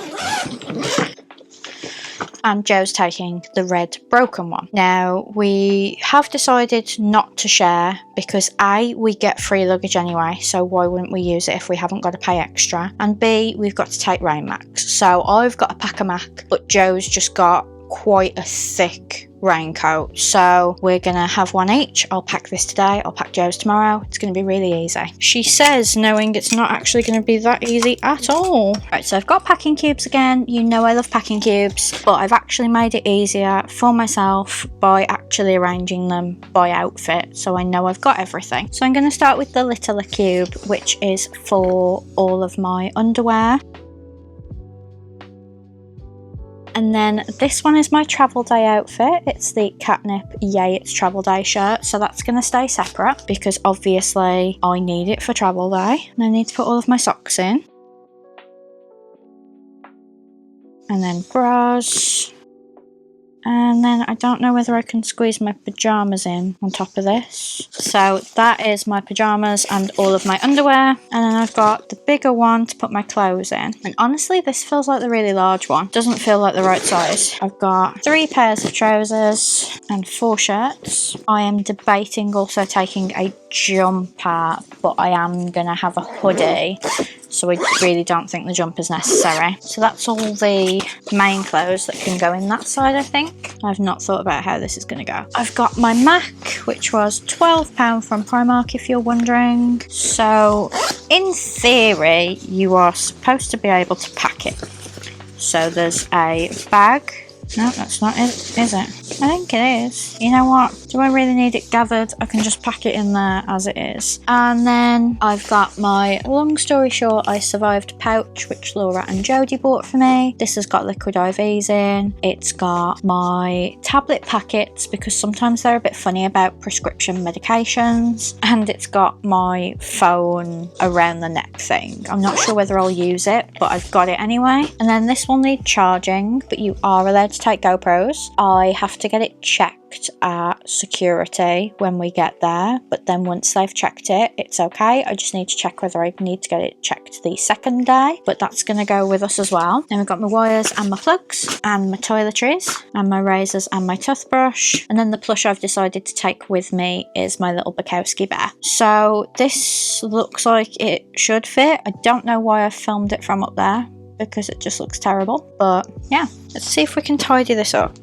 And Joe's taking the red broken one. Now, we have decided not to share because A, we get free luggage anyway, so why wouldn't we use it if we haven't got to pay extra? And B, we've got to take rain macs. So I've got a pack-a-mac, but Joe's just got quite a thick raincoat, so we're gonna have one each. I'll pack this today, I'll pack Joe's tomorrow. It's gonna be really easy, she says, knowing it's not actually gonna be that easy at all. Right, so I've got packing cubes again. You know I love packing cubes, but I've actually made it easier for myself by actually arranging them by outfit, so I know I've got everything. So I'm gonna start with the littler cube, which is for all of my underwear. And then this one is my travel day outfit. It's the Catnip Yay It's Travel Day shirt, so that's going to stay separate because obviously I need it for travel day. And I need to put all of my socks in. And then bras. And then I don't know whether I can squeeze my pyjamas in on top of this. So that is my pyjamas and all of my underwear. And then I've got the bigger one to put my clothes in. And honestly, this feels like the really large one. Doesn't feel like the right size. I've got 3 pairs of trousers and 4 shirts. I am debating also taking a jumper, but I am going to have a hoodie. So I really don't think the jumper's necessary. So that's all the main clothes that can go in that side, I think. I've not thought about how this is going to go. I've got my Mac, which was £12 from Primark, if you're wondering. So in theory, you are supposed to be able to pack it. So there's a bag. No, that's not it, is it? I think it is. You know what? Do I really need it gathered? I can just pack it in there as it is. And then I've got my long story short, I survived pouch, which Laura and Jodie bought for me. This has got liquid IVs in. It's got my tablet packets because sometimes they're a bit funny about prescription medications. And it's got my phone around the neck thing. I'm not sure whether I'll use it, but I've got it anyway. And then this will need charging, but you are allowed to take GoPros. I have to get it checked at security when we get there, but then once they've checked it, it's okay. I just need to check whether I need to get it checked the second day, but that's going to go with us as well. Then we've got my wires and my plugs and my toiletries and my razors and my toothbrush, and then the plush I've decided to take with me is my little Bukowski bear. So this looks like it should fit. I don't know why I filmed it from up there because it just looks terrible, but yeah, let's see if we can tidy this up.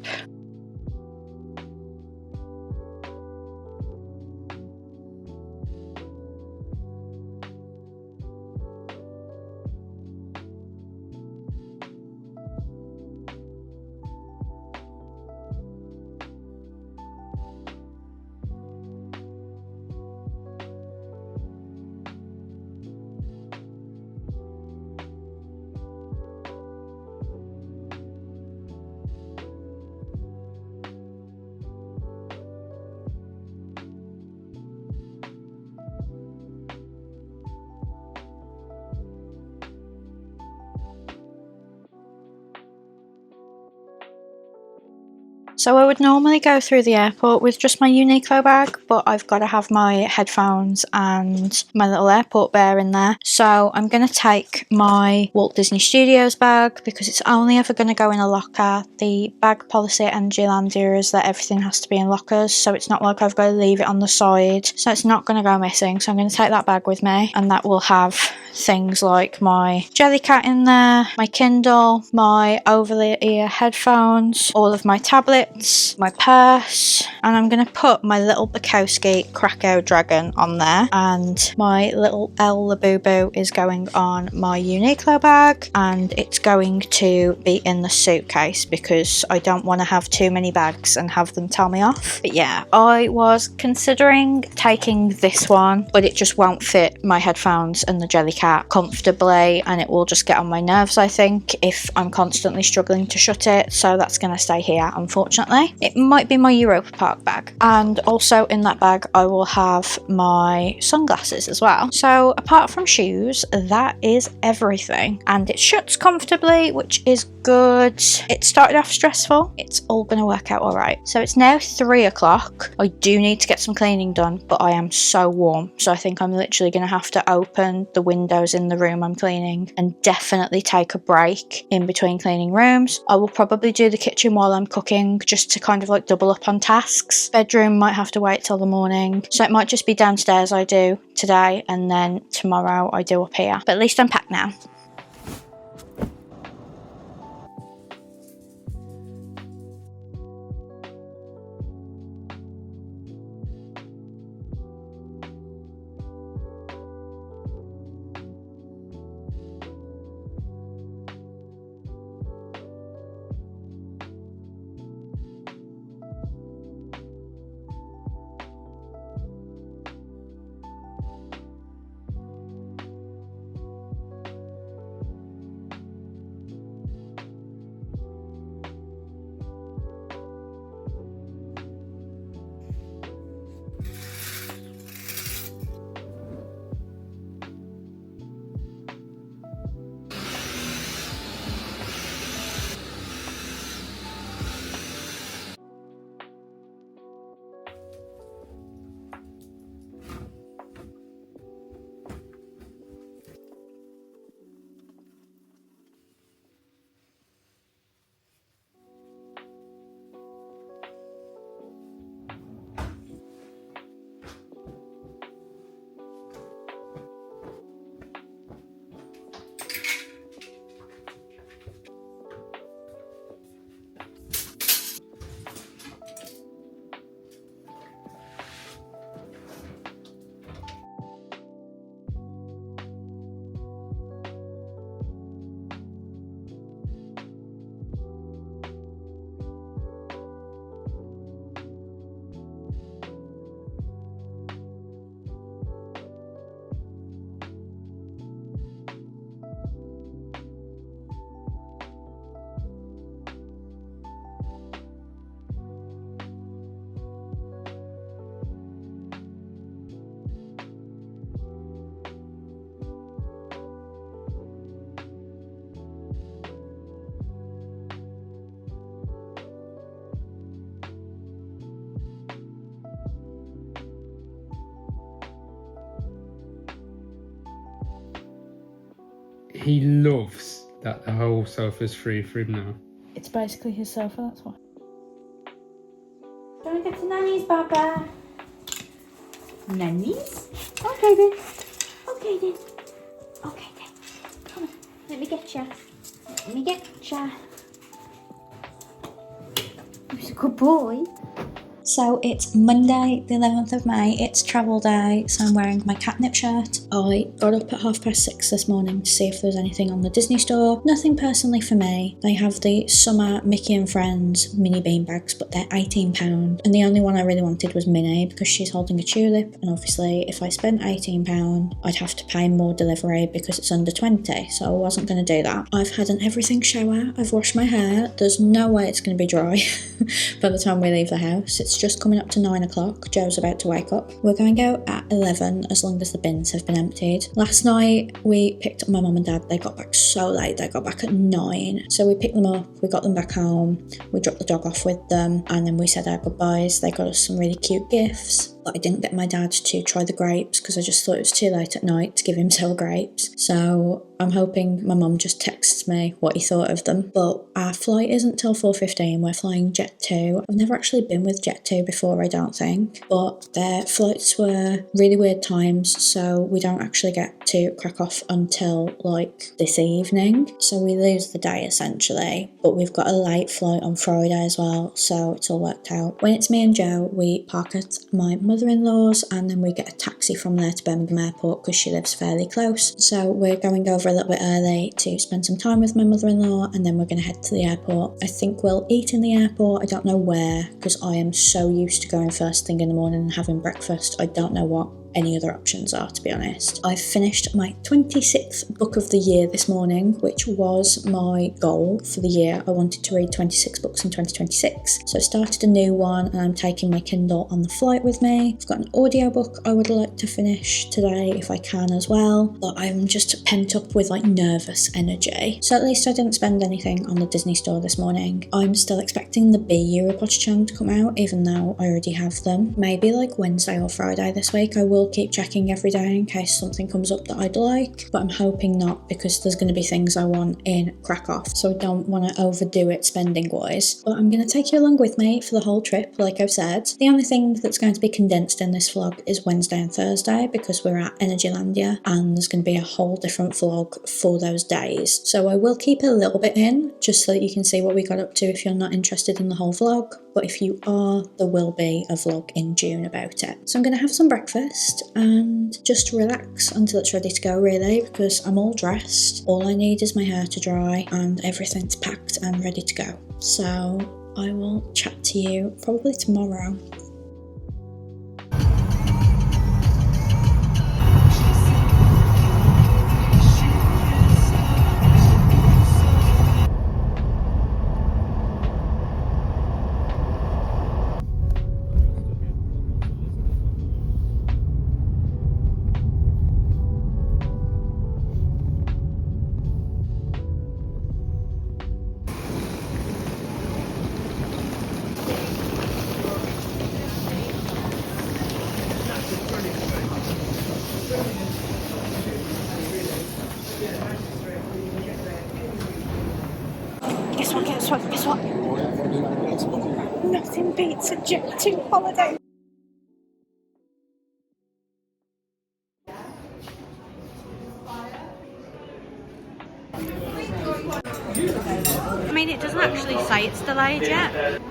So I would normally go through the airport with just my Uniqlo bag, but I've got to have my headphones and my little airport bear in there. So I'm going to take my Walt Disney Studios bag because it's only ever going to go in a locker. The bag policy at NGlandia is that everything has to be in lockers, so it's not like I've got to leave it on the side. So it's not going to go missing. So I'm going to take that bag with me, and that will have things like my Jellycat in there, my Kindle, my over-the-ear headphones, all of my tablets, my purse, and I'm going to put my little Bukowski Krakow dragon on there, and my little El Labubu is going on my Uniqlo bag, and it's going to be in the suitcase because I don't want to have too many bags and have them tell me off. But yeah, I was considering taking this one, but it just won't fit my headphones and the Jellycat comfortably, and it will just get on my nerves, I think, if I'm constantly struggling to shut it. So that's going to stay here, unfortunately. It might be my Europa Park bag, and also in that bag I will have my sunglasses as well. So apart from shoes, that is everything, and it shuts comfortably, which is good. It started off stressful. It's all going to work out all right. So it's now 3 o'clock. I do need to get some cleaning done, but I am so warm, so I think I'm literally going to have to open the windows in the room I'm cleaning and definitely take a break in between cleaning rooms. I will probably do the kitchen while I'm cooking just to kind of like double up on tasks. Bedroom might have to wait till the morning, so it might just be downstairs I do today and then tomorrow I do up here. But at least I'm packed now. He loves that the whole sofa's free for him now. It's basically his sofa, that's why. Don't get to Nanny's, Baba. Nanny's? Okay then. Okay then. Okay then. Come on, let me get ya. Let me get ya. He's a good boy. So it's Monday the 11th of May, it's travel day, so I'm wearing my catnip shirt. I got up at 6:30 this morning to see if there was anything on the Disney store. Nothing personally for me. They have the summer Mickey and Friends mini beanbags, but they're £18, and the only one I really wanted was Minnie because she's holding a tulip, and obviously if I spent £18 I'd have to pay more delivery because it's under 20, so I wasn't going to do that. I've had an everything shower, I've washed my hair, there's no way it's going to be dry by the time we leave the house. It's just coming up to 9 o'clock. Joe's about to wake up. We're going to go at 11 as long as the bins have been emptied. Last night we picked up my mum and dad. They got back so late. They got back at 9. So we picked them up, we got them back home, we dropped the dog off with them, and then we said our goodbyes. They got us some really cute gifts. But I didn't get my dad to try the grapes because I just thought it was too late at night to give him sour grapes. So I'm hoping my mum just texts me what he thought of them. But our flight isn't till 4:15. We're flying Jet2. I've never actually been with Jet2 before, I don't think. But their flights were really weird times, so we don't actually get to Krakow until like this evening. So we lose the day essentially. But we've got a late flight on Friday as well, so it's all worked out. When it's me and Joe, we park at my mother-in-law's and then we get a taxi from there to Birmingham Airport because she lives fairly close. So we're going over a little bit early to spend some time with my mother-in-law, and then we're going to head to the airport. I think we'll eat in the airport. I don't know where because I am so used to going first thing in the morning and having breakfast. I don't know what any other options are, to be honest. I finished my 26th book of the year this morning, which was my goal for the year. I wanted to read 26 books in 2026, so I started a new one and I'm taking my Kindle on the flight with me. I've got an audiobook I would like to finish today if I can as well, but I'm just pent up with like nervous energy. So at least I didn't spend anything on the Disney store this morning. I'm still expecting the B Europodchan to come out, even though I already have them. Maybe like Wednesday or Friday this week. I will keep checking every day in case something comes up that I'd like, but I'm hoping not because there's going to be things I want in Krakow, so I don't want to overdo it spending wise. But I'm going to take you along with me for the whole trip, like I've said. The only thing that's going to be condensed in this vlog is Wednesday and Thursday because we're at Energylandia and there's going to be a whole different vlog for those days. So I will keep a little bit in just so that you can see what we got up to if you're not interested in the whole vlog, but if you are, there will be a vlog in June about it. So I'm going to have some breakfast and just relax until it's ready to go really, because I'm all dressed. All I need is my hair to dry and everything's packed and ready to go. So I will chat to you probably tomorrow. Guess what? Nothing beats a Jet2 holiday. I mean, it doesn't actually say it's delayed yet.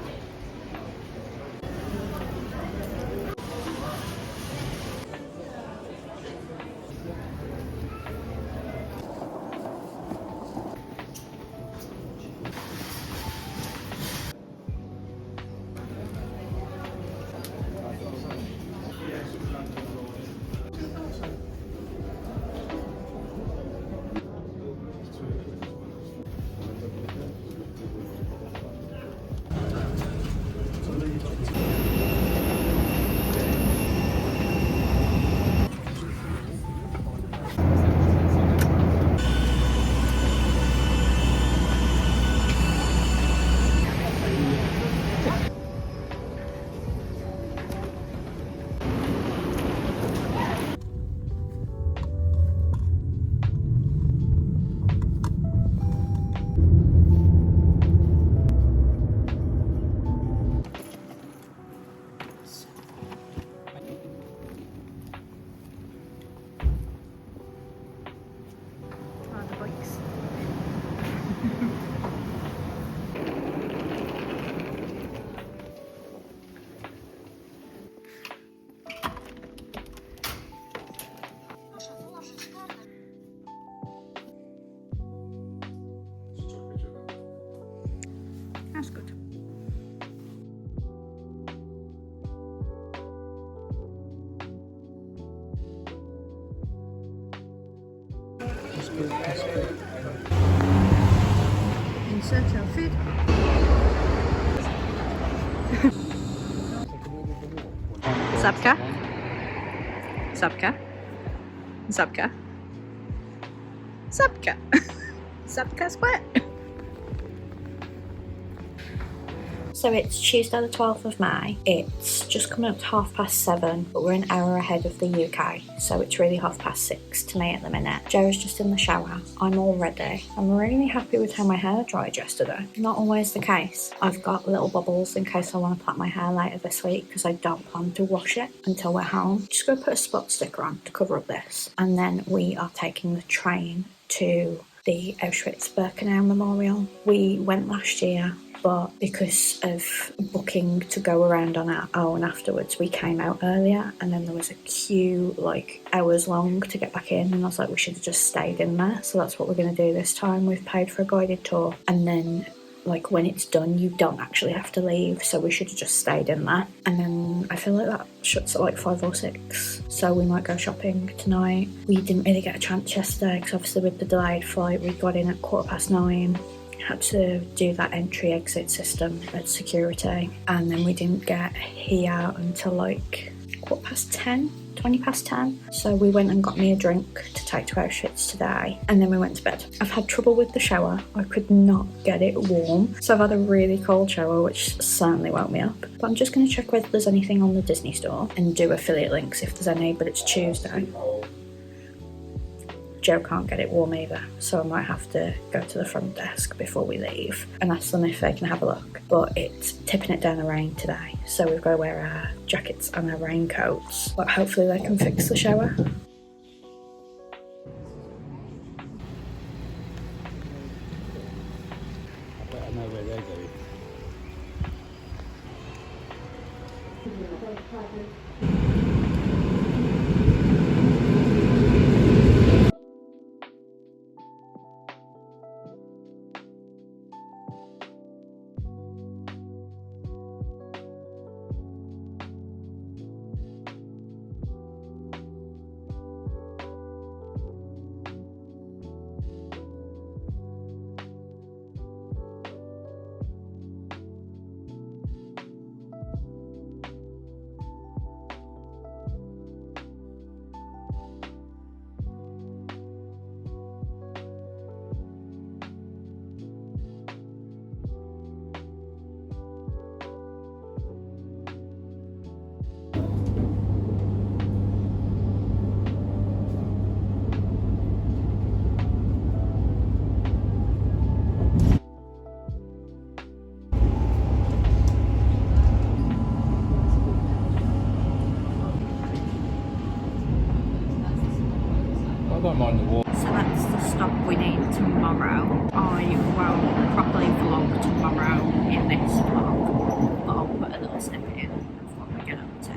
That's good. Insert your feed. Zabka. Zabka. Zabka. Zabka. Zabka's wet. So it's Tuesday the 12th of May. It's just coming up to 7:30, but we're an hour ahead of the UK, so it's really 6:30 to me at the minute. Joe's just in the shower. I'm all ready. I'm really happy with how my hair dried yesterday. Not always the case. I've got little bubbles in case I want to plait my hair later this week because I don't plan to wash it until we're home. Just gonna put a spot sticker on to cover up this, and then we are taking the train to the Auschwitz-Birkenau Memorial. We went last year, but because of booking to go around on our own afterwards, we came out earlier, and then there was a queue like hours long to get back in, and I was like, we should have just stayed in there. So that's what we're going to do this time. We've paid for a guided tour, and then like when it's done you don't actually have to leave, so we should have just stayed in there. And then I feel like that shuts at like 5 or 6, so we might go shopping tonight. We didn't really get a chance yesterday because obviously with the delayed flight we got in at 9:15. Had to do that entry exit system at security, and then we didn't get here until like 10:15, 10:20. So we went and got me a drink to take to Auschwitz today, and then we went to bed. I've had trouble with the shower. I could not get it warm, so I've had a really cold shower, which certainly woke me up. But I'm just going to check whether there's anything on the Disney store and do affiliate links if there's any, but it's Tuesday. Joe can't get it warm either, so I might have to go to the front desk before we leave and ask them if they can have a look. But it's tipping it down the rain today, so we've got to wear our jackets and our raincoats, but hopefully they can fix the shower. I know where they're going. I don't mind the water. So that's the stop we need tomorrow. I won't properly vlog tomorrow in this vlog, but I'll put a little snippet in of what we get up to.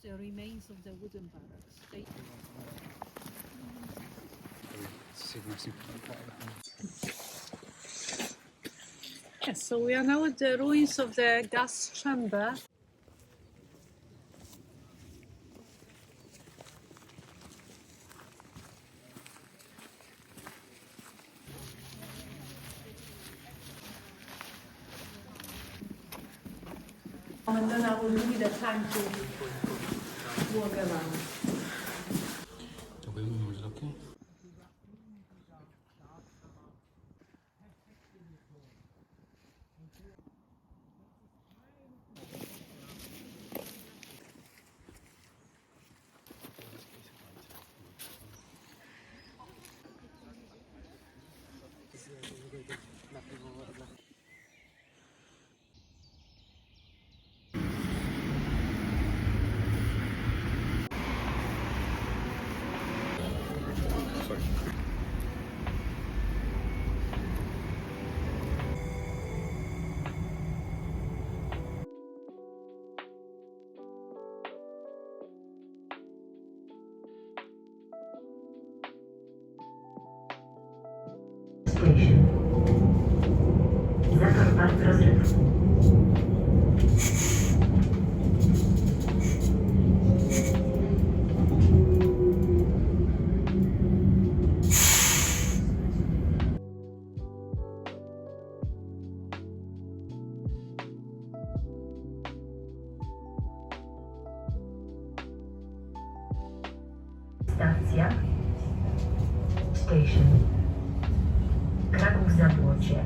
the remains of the wooden barracks. Yes, so we are now at the ruins of the gas chamber. And then I will give you the time to walk around. Station. Zakopań rozrywki. Stacja. Station. Kraków Zabłocie.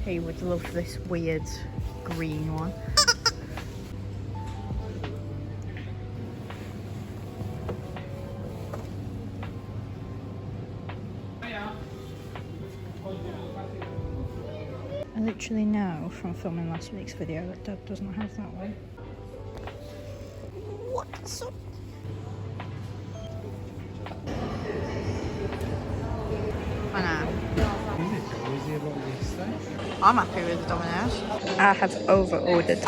He would love this weird green one. I literally know from filming last week's video that Dad doesn't have that one. What's up? I know. I'm happy with the Domino's. I have over-ordered.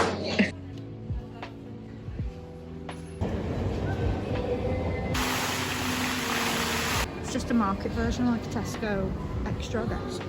It's just a market version, like a Tesco extra, I guess.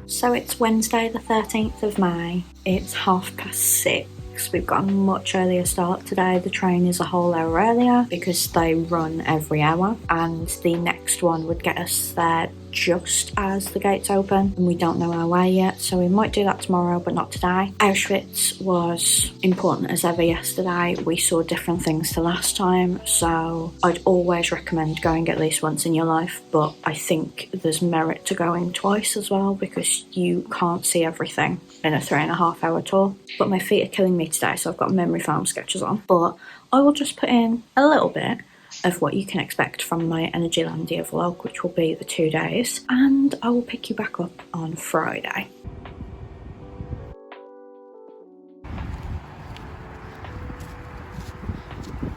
So it's Wednesday the 13th of May. It's 6:30. We've got a much earlier start today. The train is a whole hour earlier because they run every hour, and the next one would get us there just as the gates open, and we don't know our way yet, so we might do that tomorrow but not today. Auschwitz was important as ever yesterday. We saw different things to last time, so I'd always recommend going at least once in your life, but I think there's merit to going twice as well because you can't see everything in a 3.5 hour tour. But my feet are killing me today, so I've got memory foam sketches on, but I will just put in a little bit of what you can expect from my Energylandia vlog, which will be the 2 days, and I will pick you back up on Friday.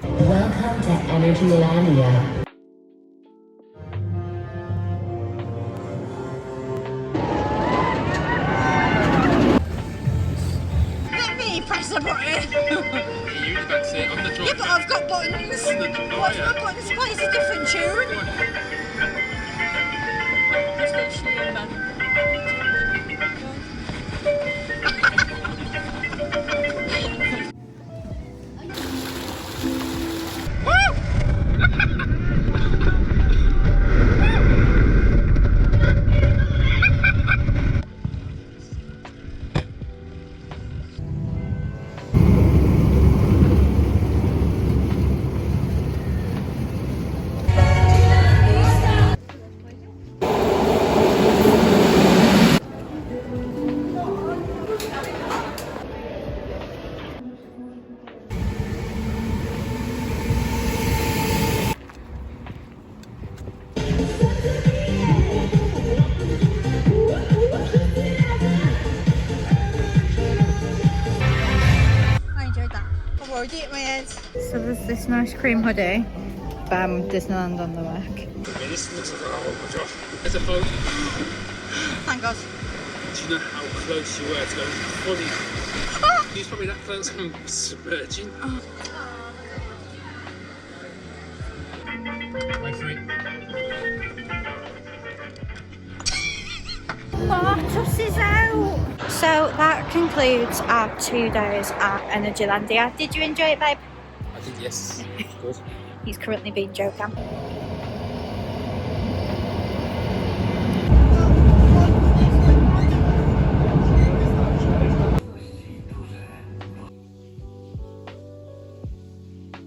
Welcome to Energylandia. Let me press the button. You that's it on the drawer. Yeah, but I've got buttons. What's my buttons plays a different tune. It's literally a man. So there's this nice cream hoodie. Bam, Disneyland on the back. This looks like oh my god. There's a phone. Thank God. Do you know how close you were to going fully? He's probably that close. I'm submerging. Wait for it. Martus is out! So that concludes our 2 days at Energylandia. Did you enjoy it, babe? I think yes. Good. He's currently being Joe Cam.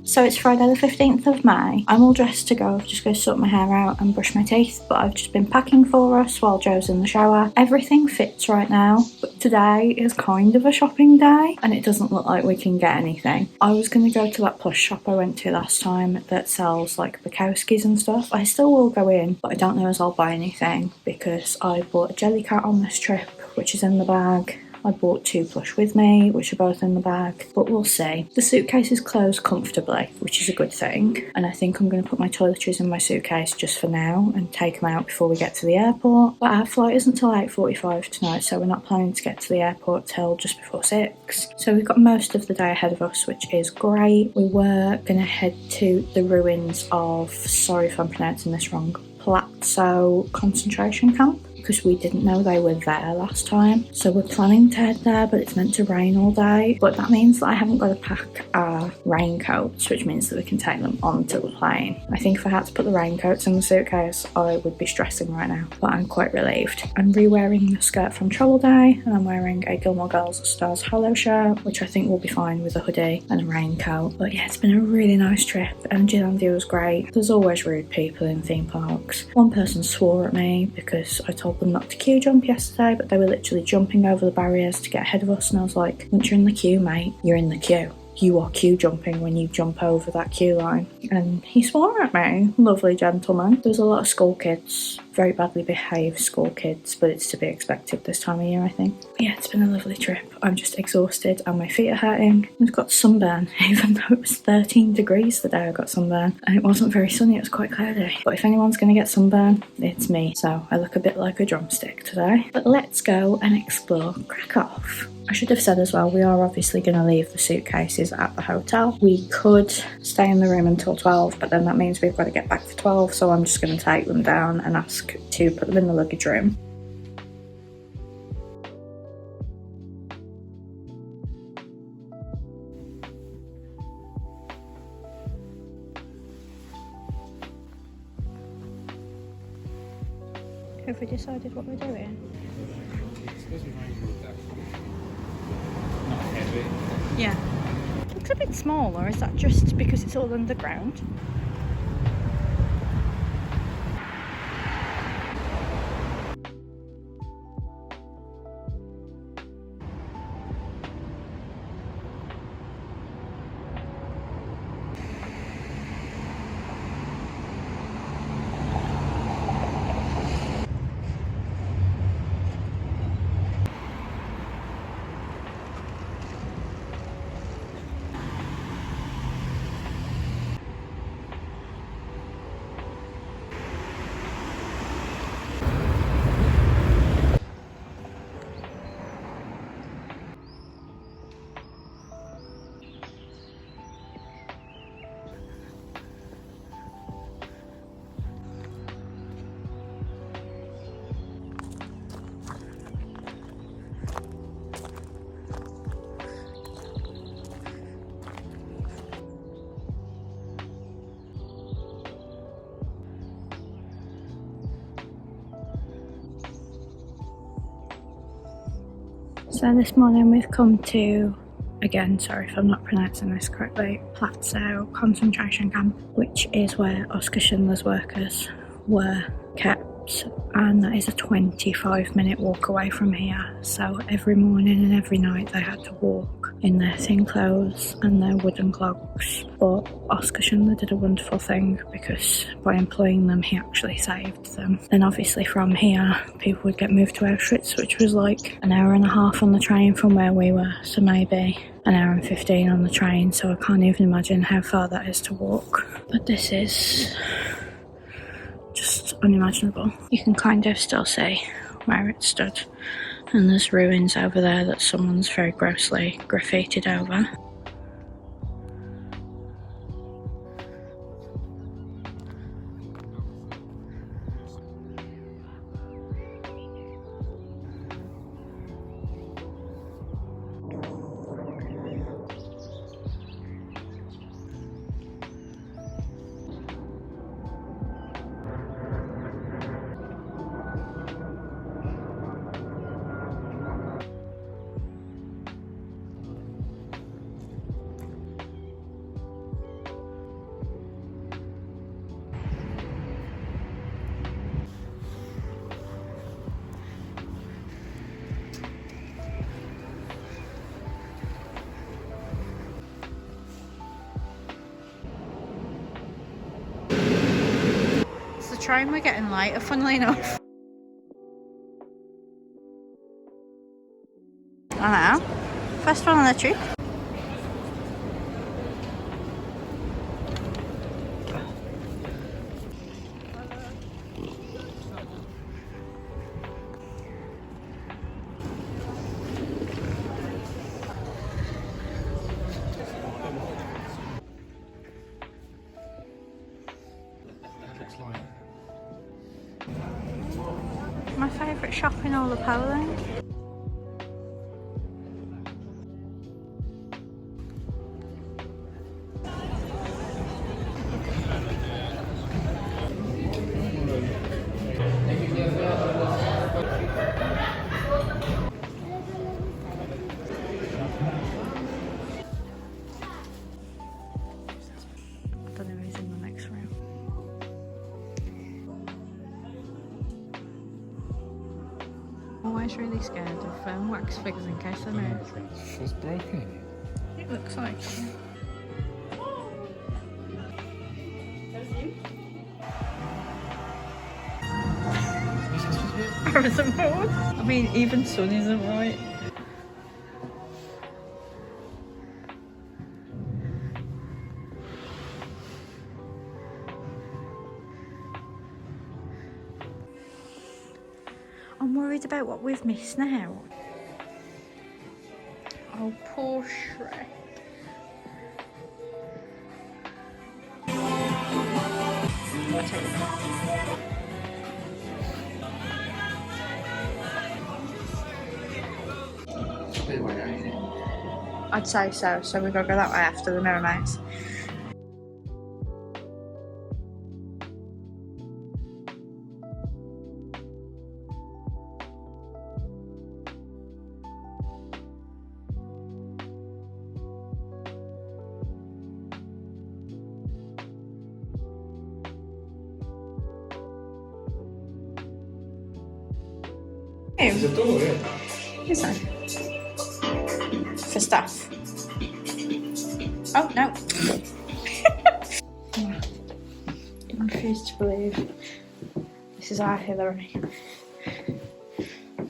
So it's Friday the 15th of May. I'm all dressed to go. I've just got to sort my hair out and brush my teeth, but I've just been packing for us while Joe's in the shower. Everything fits right now, but today is kind of a shopping day and it doesn't look like we can get anything. I was going to go to that plush shop I went to last time that sells like Bukowskis and stuff. I still will go in, but I don't know as I'll buy anything because I bought a jelly cat on this trip, which is in the bag. I bought 2 plush with me, which are both in the bag, but we'll see. The suitcase is closed comfortably, which is a good thing, and I think I'm going to put my toiletries in my suitcase just for now and take them out before we get to the airport. But our flight isn't till 8:45 tonight, so we're not planning to get to the airport till just before 6. So we've got most of the day ahead of us, which is great. We were going to head to the ruins of, sorry if I'm pronouncing this wrong, Plateau concentration camp, because we didn't know they were there last time. So we're planning to head there, but it's meant to rain all day. But that means that I haven't got to pack our raincoats, which means that we can take them onto the plane. I think if I had to put the raincoats in the suitcase, I would be stressing right now, but I'm quite relieved. I'm re-wearing the skirt from Travel Day, and I'm wearing a Gilmore Girls Stars Hollow shirt, which I think will be fine with a hoodie and a raincoat. But yeah, it's been a really nice trip. Energylandia was great. There's always rude people in theme parks. One person swore at me because I told them not to queue jump yesterday, but they were literally jumping over the barriers to get ahead of us, and I was like, once you're in the queue, mate, you're in the queue. You are queue jumping when you jump over that queue line. And he swore at me. Lovely gentleman. There's a lot of school kids, very badly behaved school kids, but it's to be expected this time of year, I think. But yeah, it's been a lovely trip. I'm just exhausted and my feet are hurting. I've got sunburn, even though it was 13 degrees the day I got sunburn. And it wasn't very sunny, it was quite cloudy. But if anyone's going to get sunburn, it's me. So I look a bit like a drumstick today. But let's go and explore Krakow. I should have said as well, we are obviously going to leave the suitcases at the hotel. We could stay in the room until 12, but then that means we've got to get back for 12, so I'm just going to take them down and ask to put them in the luggage room. Have we decided what we're doing? Not heavy. Yeah. Looks a bit small, or is that just because it's all underground? So this morning we've come to, again, sorry if I'm not pronouncing this correctly, Plateau concentration camp, which is where Oskar Schindler's workers were kept, and that is a 25-minute walk away from here. So every morning and every night they had to walk in their thin clothes and their wooden clogs. But Oskar Schindler did a wonderful thing, because by employing them he actually saved them. Then obviously from here people would get moved to Auschwitz, which was like an hour and a half on the train from where we were, so maybe an hour and 15 on the train, so I can't even imagine how far that is to walk. But this is just unimaginable. You can kind of still see where it stood, and there's ruins over there that someone's very grossly graffitied over. The train we're getting later, funnily enough. I know. First one on the trip. My favourite shop in all of Poland. I don't know who's in the next room. Always really scared of wax figures in case they move. She's broken. It looks like. Harrison Ford? I mean, even Sun isn't right. I'm worried about what we've missed now. Oh, poor Shrek. I'd say so, so we've got to go that way after the mirror maze. There's a door here. Is there? For stuff. Oh, no. I refuse to believe this is our Hillary.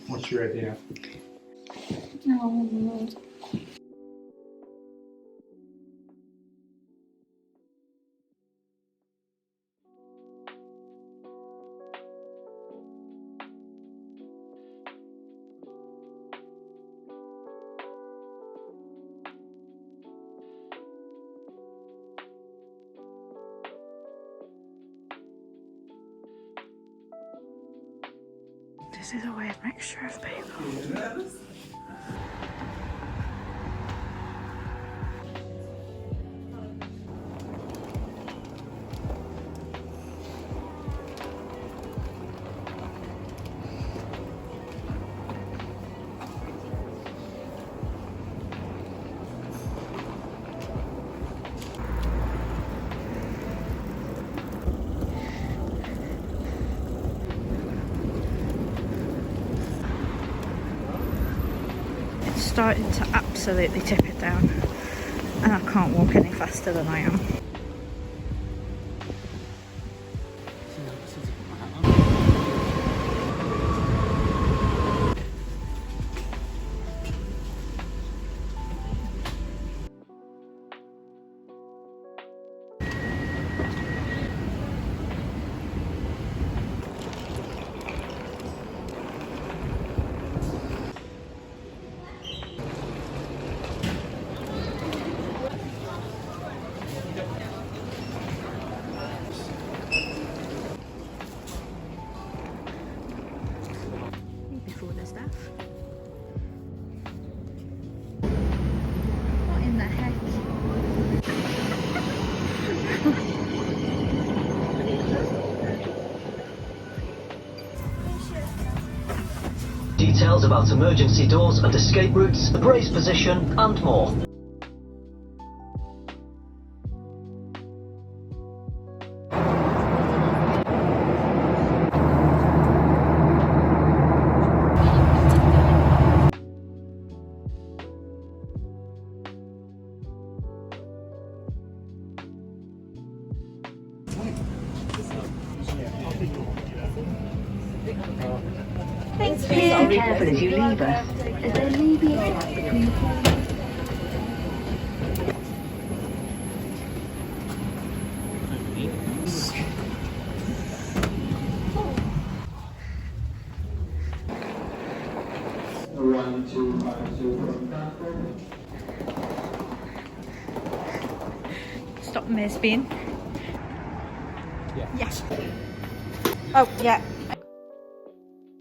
What's your idea? Oh, Lord. This is a weird mixture of people. Starting to absolutely tip it down, and I can't walk any faster than I am. details about emergency doors and escape routes, the brace position, and more. Thank Be careful as you leave us, as there may be a gap between the platforms. Stop Misbean. Yes. Oh, yeah.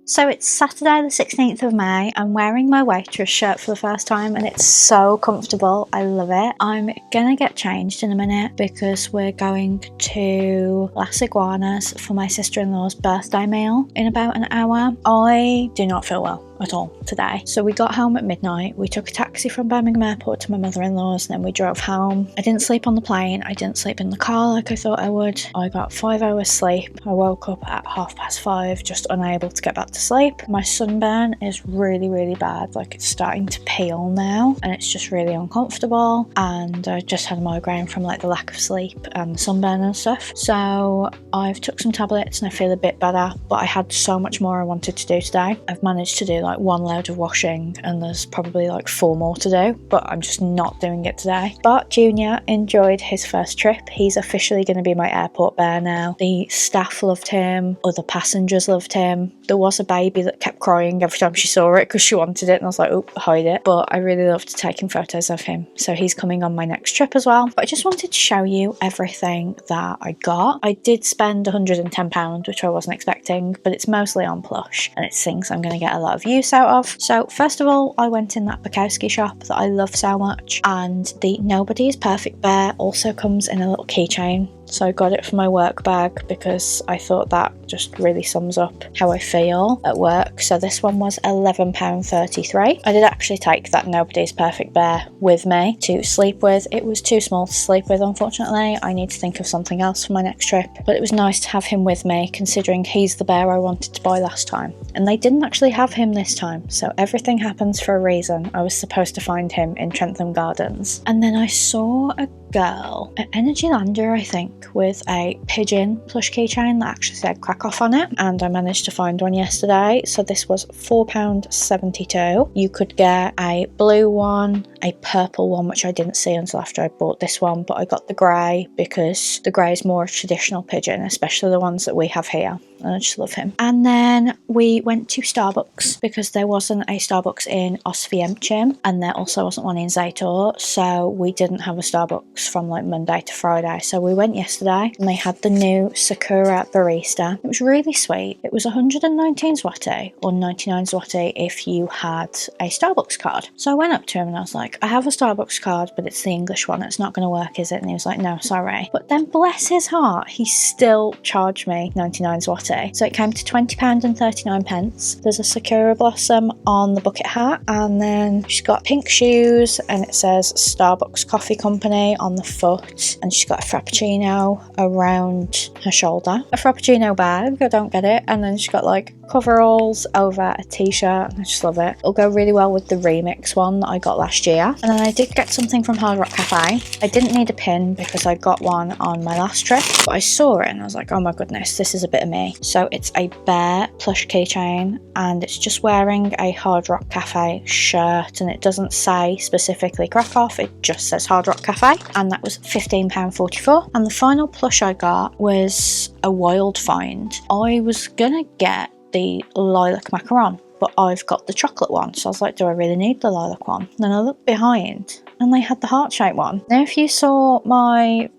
So it's Saturday the 16th of May. I'm wearing my waitress shirt for the first time and it's so comfortable. I love it. I'm gonna get changed in a minute because we're going to Las Iguanas for my sister-in-law's birthday meal in about an hour. I do not feel well at all today. So we got home at midnight. We took a taxi from Birmingham Airport to my mother-in-law's and then we drove home. I didn't sleep on the plane. I didn't sleep in the car like I thought I would. I got 5 hours sleep. I woke up at 5:30, just unable to get back to sleep. My sunburn is really, really bad. Like it's starting to peel now and it's just really uncomfortable. And I just had a migraine from like the lack of sleep and the sunburn and stuff. So I've took some tablets and I feel a bit better, but I had so much more I wanted to do today. I've managed to do like 1 load of washing and there's probably like 4 more to do, but I'm just not doing it today. But Junior enjoyed his first trip. He's officially going to be my airport bear now. The staff loved him, other passengers loved him. There was a baby that kept crying every time she saw it because she wanted it and I was like, oh, hide it. But I really loved taking photos of him, so he's coming on my next trip as well. But I just wanted to show you everything that I got. I did spend £110, which I wasn't expecting, but it's mostly on Plush and it's things I'm going to get a lot of use out of. So first of all, I went in that Bukowski shop that I love so much, and the Nobody is Perfect bear also comes in a little keychain. So I got it for my work bag because I thought that just really sums up how I feel at work. So this one was £11.33. I did actually take that Nobody's Perfect bear with me to sleep with. It was too small to sleep with, unfortunately. I need to think of something else for my next trip. But it was nice to have him with me, considering he's the bear I wanted to buy last time. And they didn't actually have him this time, so everything happens for a reason. I was supposed to find him in Trentham Gardens. And then I saw a girl at Energylandia, I think, with a pigeon plush keychain that actually said Krakow on it, and I managed to find one yesterday. So this was £4.72. You could get a blue one, a purple one, which I didn't see until after I bought this one, but I got the grey because the grey is more a traditional pigeon, especially the ones that we have here, and I just love him. And then we went to Starbucks because there wasn't a Starbucks in Oswiecim and there also wasn't one in Zator, so we didn't have a Starbucks from like Monday to Friday. So we went yesterday and they had the new Sakura barista. It was really sweet. It was 119 zloty or 99 zloty if you had a Starbucks card. So I went up to him and I was like, I have a Starbucks card, but it's the English one. It's not going to work, is it? And he was like, no, sorry. But then bless his heart, he still charged me 99 zloty. So it came to £20.39. There's a Sakura blossom on the bucket hat, and then she's got pink shoes and it says Starbucks Coffee Company on the foot, and she's got a Frappuccino around her shoulder. A Frappuccino bag, I don't get it, and then she's got like coveralls over a t-shirt. I just love it. It'll go really well with the remix one that I got last year. And then I did get something from Hard Rock Cafe. I didn't need a pin because I got one on my last trip, but I saw it and I was like, oh my goodness, this is a bit of me. So it's a bear plush keychain and it's just wearing a Hard Rock Cafe shirt, and it doesn't say specifically Krakow, it just says Hard Rock Cafe, and that was £15.44. And the final plush I got was a wild find. I was gonna get the lilac macaron, but I've got the chocolate one, so I was like, do I really need the lilac one? And then I looked behind and they had the heart-shaped one. Now if you saw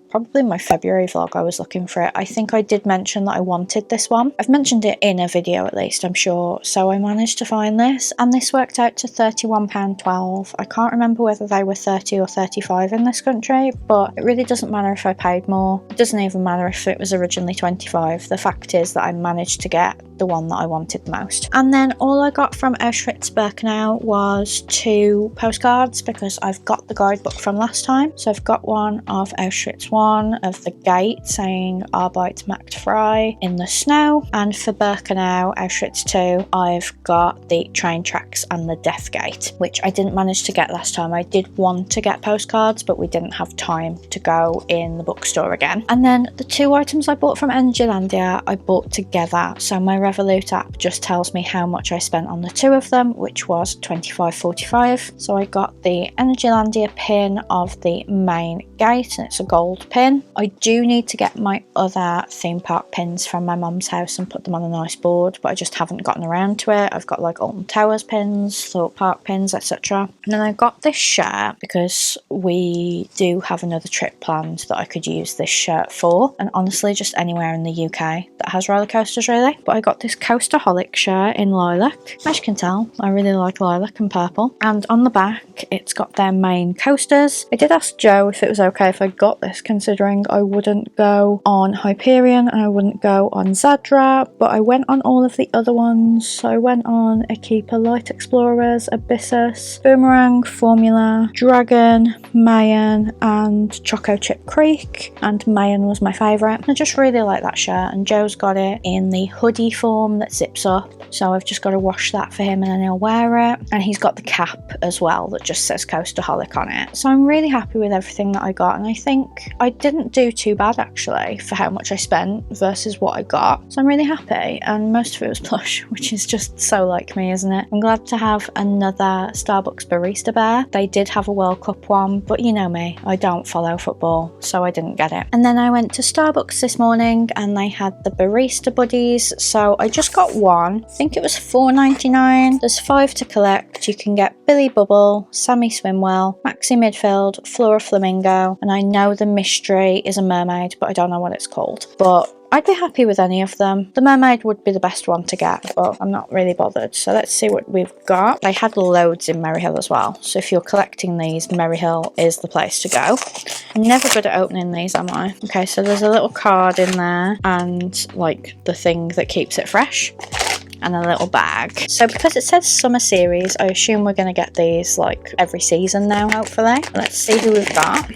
probably my February vlog, I was looking for it. I think I did mention that I wanted this one. I've mentioned it in a video at least, I'm sure. So I managed to find this, and this worked out to £31.12. I can't remember whether they were 30 or 35 in this country, but it really doesn't matter if I paid more. It doesn't even matter if it was originally 25. The fact is that I managed to get the one that I wanted the most. And then all I got from Auschwitz-Birkenau was 2 postcards because I've got the guidebook from last time. So I've got one of Auschwitz 1 of the gate saying Arbeit macht frei in the snow, and for Birkenau Auschwitz 2 I've got the train tracks and the death gate, which I didn't manage to get last time. I did want to get postcards, but we didn't have time to go in the bookstore again. And then the 2 items I bought from Energylandia I bought together, so my Revolut app just tells me how much I spent on the 2 of them, which was £25.45. So I got the Energylandia pin of the main gate, and it's a gold pin. I do need to get my other theme park pins from my mum's house and put them on a nice board, but I just haven't gotten around to it. I've got like Alton Towers pins, Thorpe Park pins, etc. And then I got this shirt because we do have another trip planned that I could use this shirt for, and honestly just anywhere in the UK that has roller coasters really. But I got this Coasterholic shirt in lilac. As you can tell, I really like lilac and purple, and on the back it's got their main coasters. I did ask Joe if it was okay if I got this, considering I wouldn't go on Hyperion and I wouldn't go on Zadra, but I went on all of the other ones. So I went on Akeepa Light Explorers, Abyssus, Boomerang, Formula, Dragon, Mayan and Choco Chip Creek, and Mayan was my favourite. I just really like that shirt, and Joe's got it in the hoodie form that zips up, so I've just got to wash that for him and then he'll wear it. And he's got the cap as well that just says Coasterholic on it. So I'm really happy with everything that I got, and I think I didn't do too bad actually for how much I spent versus what I got. So I'm really happy, and most of it was plush, which is just so like me, isn't it? I'm glad to have another Starbucks barista bear. They did have a World Cup one, but you know me, I don't follow football, so I didn't get it. And then I went to Starbucks this morning and they had the barista buddies, so I just got one. I think it was $4.99. There's 5 to collect. You can get Billy Bubble, Sammy Swimwell, Maxi Midfield, Flora Flamingo, and I know the mystery is a mermaid, but I don't know what it's called. But I'd be happy with any of them. The mermaid would be the best one to get, but I'm not really bothered. So let's see what we've got. They had loads in Maryhill as well, so if you're collecting these, Maryhill is the place to go. I'm never good at opening these, am I? Okay, so there's a little card in there and like the thing that keeps it fresh, and a little bag. So because it says summer series, I assume we're going to get these like every season now, hopefully. Let's see who we've got.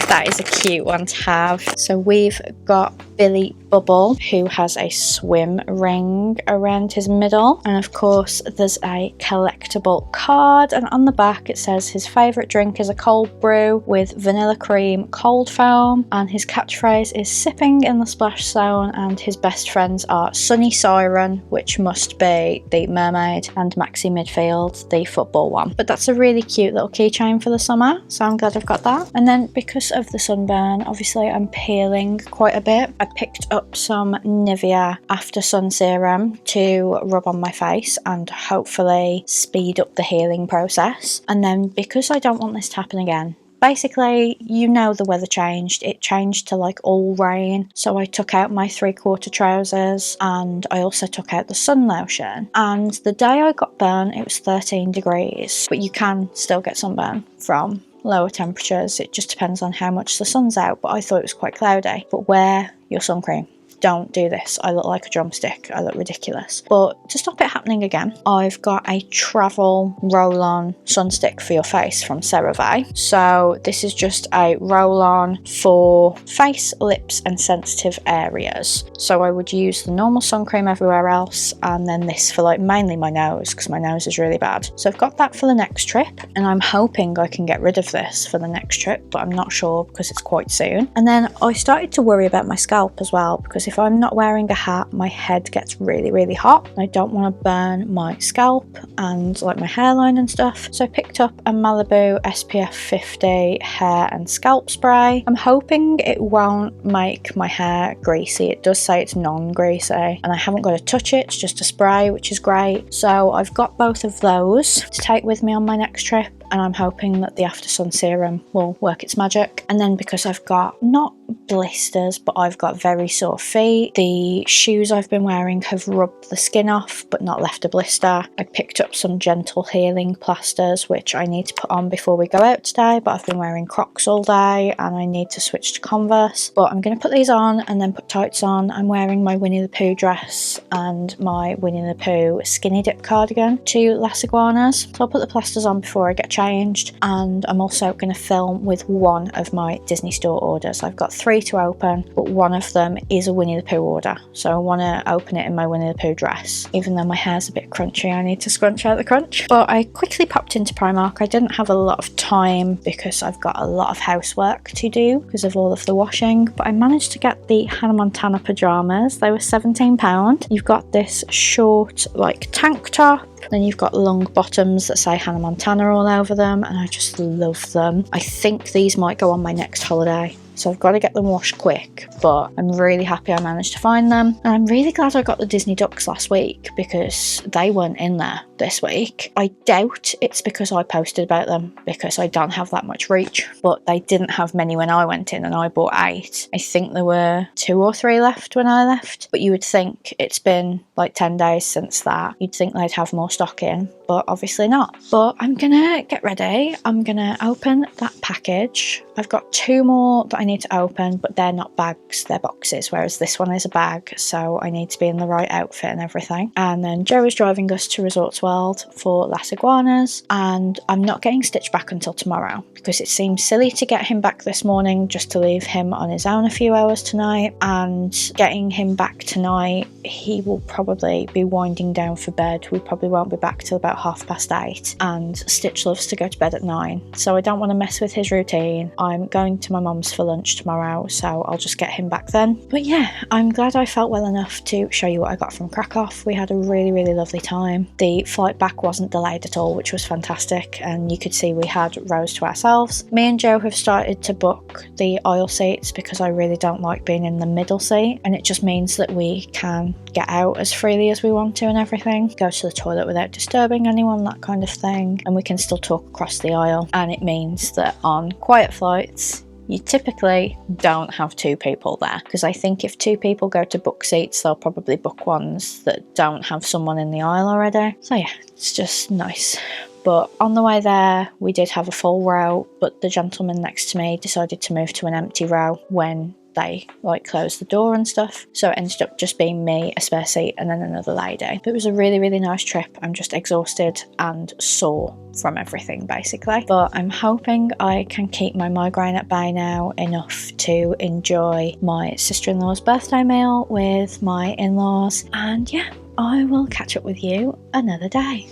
That is a cute one to have. So we've got Billy Bubble, who has a swim ring around his middle, and of course there's a collectible card, and on the back it says his favourite drink is a cold brew with vanilla cream cold foam, and his catchphrase is sipping in the splash zone, and his best friends are Sunny Siren, which must be the mermaid, and Maxi Midfield, the football one. But that's a really cute little keychain for the summer, so I'm glad I've got that. And then because of the sunburn, obviously I'm peeling quite a bit. I picked up some Nivea After Sun Serum to rub on my face and hopefully speed up the healing process. And then because I don't want this to happen again, basically, you know, the weather changed. It changed to like all rain. So I took out my 3/4 trousers and I also took out the sun lotion. And the day I got burnt, it was 13 degrees. But you can still get sunburn from lower temperatures. It just depends on how much the sun's out. But I thought it was quite cloudy. But wear your sun cream. Don't do this. I look like a drumstick. I look ridiculous. But to stop it happening again, I've got a travel roll-on sunstick for your face from CeraVe. So this is just a roll-on for face, lips and sensitive areas. So I would use the normal sun cream everywhere else, and then this for like mainly my nose, because my nose is really bad. So I've got that for the next trip, and I'm hoping I can get rid of this for the next trip, but I'm not sure because it's quite soon. And then I started to worry about my scalp as well, because if I'm not wearing a hat, my head gets really hot. I don't want to burn my scalp and like my hairline and stuff. So I picked up a Malibu SPF 50 hair and scalp spray. I'm hoping it won't make my hair greasy. It does say it's non-greasy, and I haven't got to touch it. It's just a spray, which is great. So I've got both of those to take with me on my next trip. and I'm hoping that the After Sun serum will work its magic. And then because I've got not blisters, but I've got very sore feet, the shoes I've been wearing have rubbed the skin off but not left a blister. I picked up some gentle healing plasters which I need to put on before we go out today, but I've been wearing Crocs all day and I need to switch to Converse. But I'm going to put these on and then put tights on. I'm wearing my Winnie the Pooh dress and my Winnie the Pooh skinny dip cardigan to Las Iguanas. So I'll put the plasters on before I get changed, and I'm also going to film with one of my Disney store orders. I've got 3 to open, but one of them is a Winnie the Pooh order, so I want to open it in my Winnie the Pooh dress. Even though my hair's a bit crunchy, I need to scrunch out the crunch. But I quickly popped into Primark. I didn't have a lot of time because I've got a lot of housework to do because of all of the washing, but I managed to get the Hannah Montana pyjamas. They were £17. You've got this short like tank top, then you've got long bottoms that say Hannah Montana all over them, and I just love them. I think these might go on my next holiday, so I've got to get them washed quick, but I'm really happy I managed to find them. And I'm really glad I got the Disney ducks last week because they weren't in there this week. I doubt it's because I posted about them because I don't have that much reach, but they didn't have many when I went in and I bought 8. I think there were 2 or 3 left when I left, but you would think it's been like 10 days since that. You'd think they'd have more stock in, but obviously not. But I'm gonna get ready. I'm gonna open that package. I've got 2 more that I need to open, but they're not bags, they're boxes, whereas this one is a bag, so I need to be in the right outfit and everything. And then Joe is driving us to Resorts World for Las Iguanas, and I'm not getting Stitch back until tomorrow because it seems silly to get him back this morning just to leave him on his own a few hours tonight, and getting him back tonight, he will probably be winding down for bed. We probably won't be back till about 8:30, and Stitch loves to go to bed at 9, so I don't want to mess with his routine. I'm going to my mum's for lunch tomorrow, so I'll just get him back then. But yeah, I'm glad I felt well enough to show you what I got from Krakow. We had a really lovely time. The flight back wasn't delayed at all, which was fantastic, and you could see we had rows to ourselves. Me and Joe have started to book the aisle seats because I really don't like being in the middle seat, and it just means that we can get out as freely as we want to and everything, go to the toilet without disturbing anyone, that kind of thing, and we can still talk across the aisle. And it means that on quiet flights you typically don't have 2 people there, because I think if 2 people go to book seats, they'll probably book ones that don't have someone in the aisle already. So yeah, it's just nice. But on the way there, we did have a full row, but the gentleman next to me decided to move to an empty row when they like closed the door and stuff, so it ended up just being me, a spare seat, and then another lady. It was a really nice trip. I'm just exhausted and sore from everything basically, but I'm hoping I can keep my migraine at bay now enough to enjoy my sister-in-law's birthday meal with my in-laws, and yeah, I will catch up with you another day.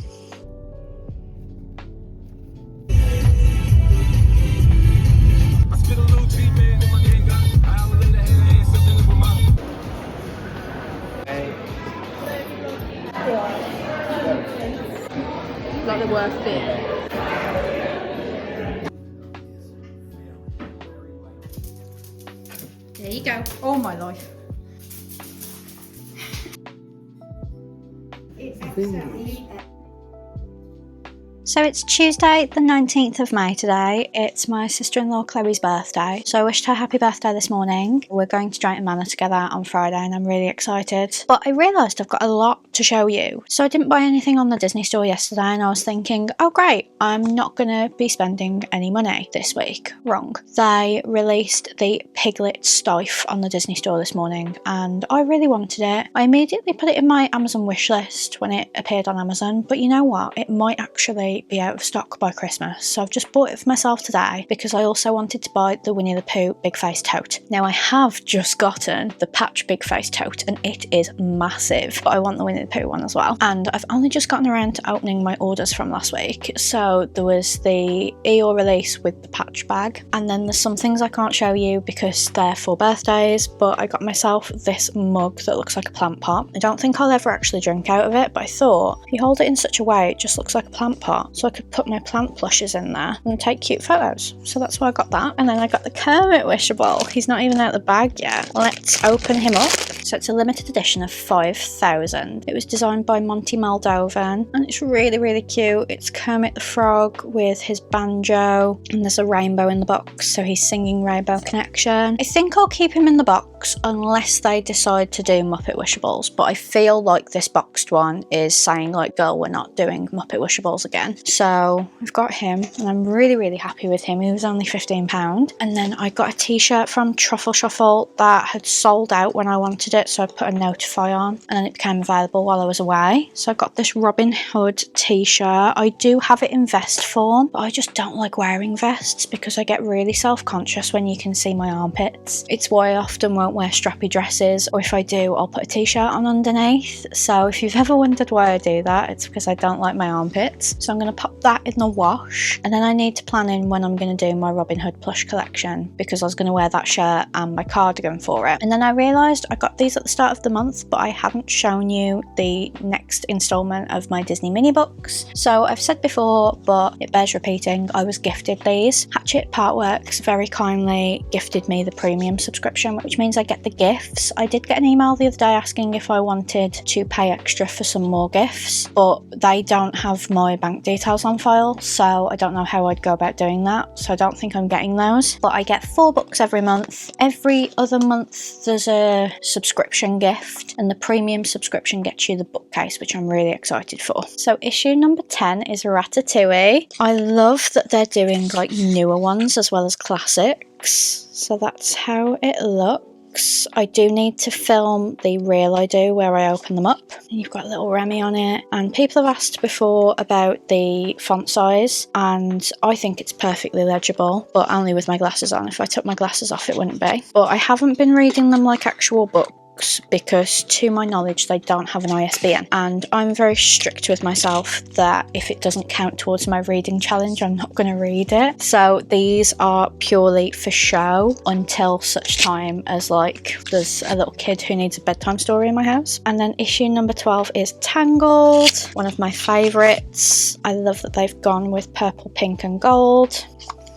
Not the worst bit. There you go. All my life. So it's Tuesday the 19th of May today. It's my sister-in-law Chloe's birthday, so I wished her happy birthday this morning. We're going to Drayton Manor together on Friday and I'm really excited. But I realised I've got a lot to show you. So I didn't buy anything on the Disney store yesterday, and I was thinking, oh great, I'm not going to be spending any money this week. Wrong. They released the Piglet Stife on the Disney store this morning and I really wanted it. I immediately put it in my Amazon wish list when it appeared on Amazon, but you know what? It might actually be out of stock by Christmas, so I've just bought it for myself today because I also wanted to buy the Winnie the Pooh Big Face Tote. Now I have just gotten the patch Big Face Tote and it is massive, but I want the Winnie the Pooh one as well, and I've only just gotten around to opening my orders from last week. So there was the Eeyore release with the patch bag, and then there's some things I can't show you because they're for birthdays, but I got myself this mug that looks like a plant pot. I don't think I'll ever actually drink out of it, but I thought if you hold it in such a way it just looks like a plant pot, so I could put my plant plushes in there and take cute photos. So that's why I got that. And then I got the Kermit Wishable. He's not even out the bag yet. Let's open him up. So it's a limited edition of 5,000. It was designed by Monty Moldovan and it's really, really cute. It's Kermit the Frog with his banjo and there's a rainbow in the box, so he's singing Rainbow Connection. I think I'll keep him in the box unless they decide to do Muppet Wishables, but I feel like this boxed one is saying like, girl, we're not doing Muppet Wishables again. So I've got him and I'm really, really happy with him. He was only £15. And then I got a t-shirt from Truffle Shuffle that had sold out when I wanted it, so I put a notify on and then it became available while I was away. So I got this Robin Hood t-shirt. I do have it in vest form, but I just don't like wearing vests because I get really self-conscious when you can see my armpits. It's why I often won't wear strappy dresses, or if I do, I'll put a t-shirt on underneath. So if you've ever wondered why I do that, it's because I don't like my armpits. So I'm going to pop that in the wash, and then I need to plan in when I'm going to do my Robin Hood plush collection because I was going to wear that shirt and my cardigan for it. And then I realised I got these at the start of the month, but I hadn't shown you the next instalment of my Disney mini books. So I've said before, but it bears repeating, I was gifted these. Hatchet Partworks very kindly gifted me the premium subscription, which means I get the gifts. I did get an email the other day asking if I wanted to pay extra for some more gifts, but they don't have my bank details on file, so I don't know how I'd go about doing that, so I don't think I'm getting those. But I get 4 books every month. Every other month there's a subscription gift, and the premium subscription gets you the bookcase, which I'm really excited for. So issue number 10 is Ratatouille. I love that they're doing like newer ones as well as classics, so that's how it looks. I do need to film the reel I do where I open them up. You've got little Remy on it, and people have asked before about the font size, and I think it's perfectly legible, but only with my glasses on. If I took my glasses off it wouldn't be. But I haven't been reading them like actual books because to my knowledge they don't have an ISBN, and I'm very strict with myself that if it doesn't count towards my reading challenge I'm not going to read it. So these are purely for show until such time as like there's a little kid who needs a bedtime story in my house. And then issue number 12 is Tangled, one of my favourites. I love that they've gone with purple, pink and gold.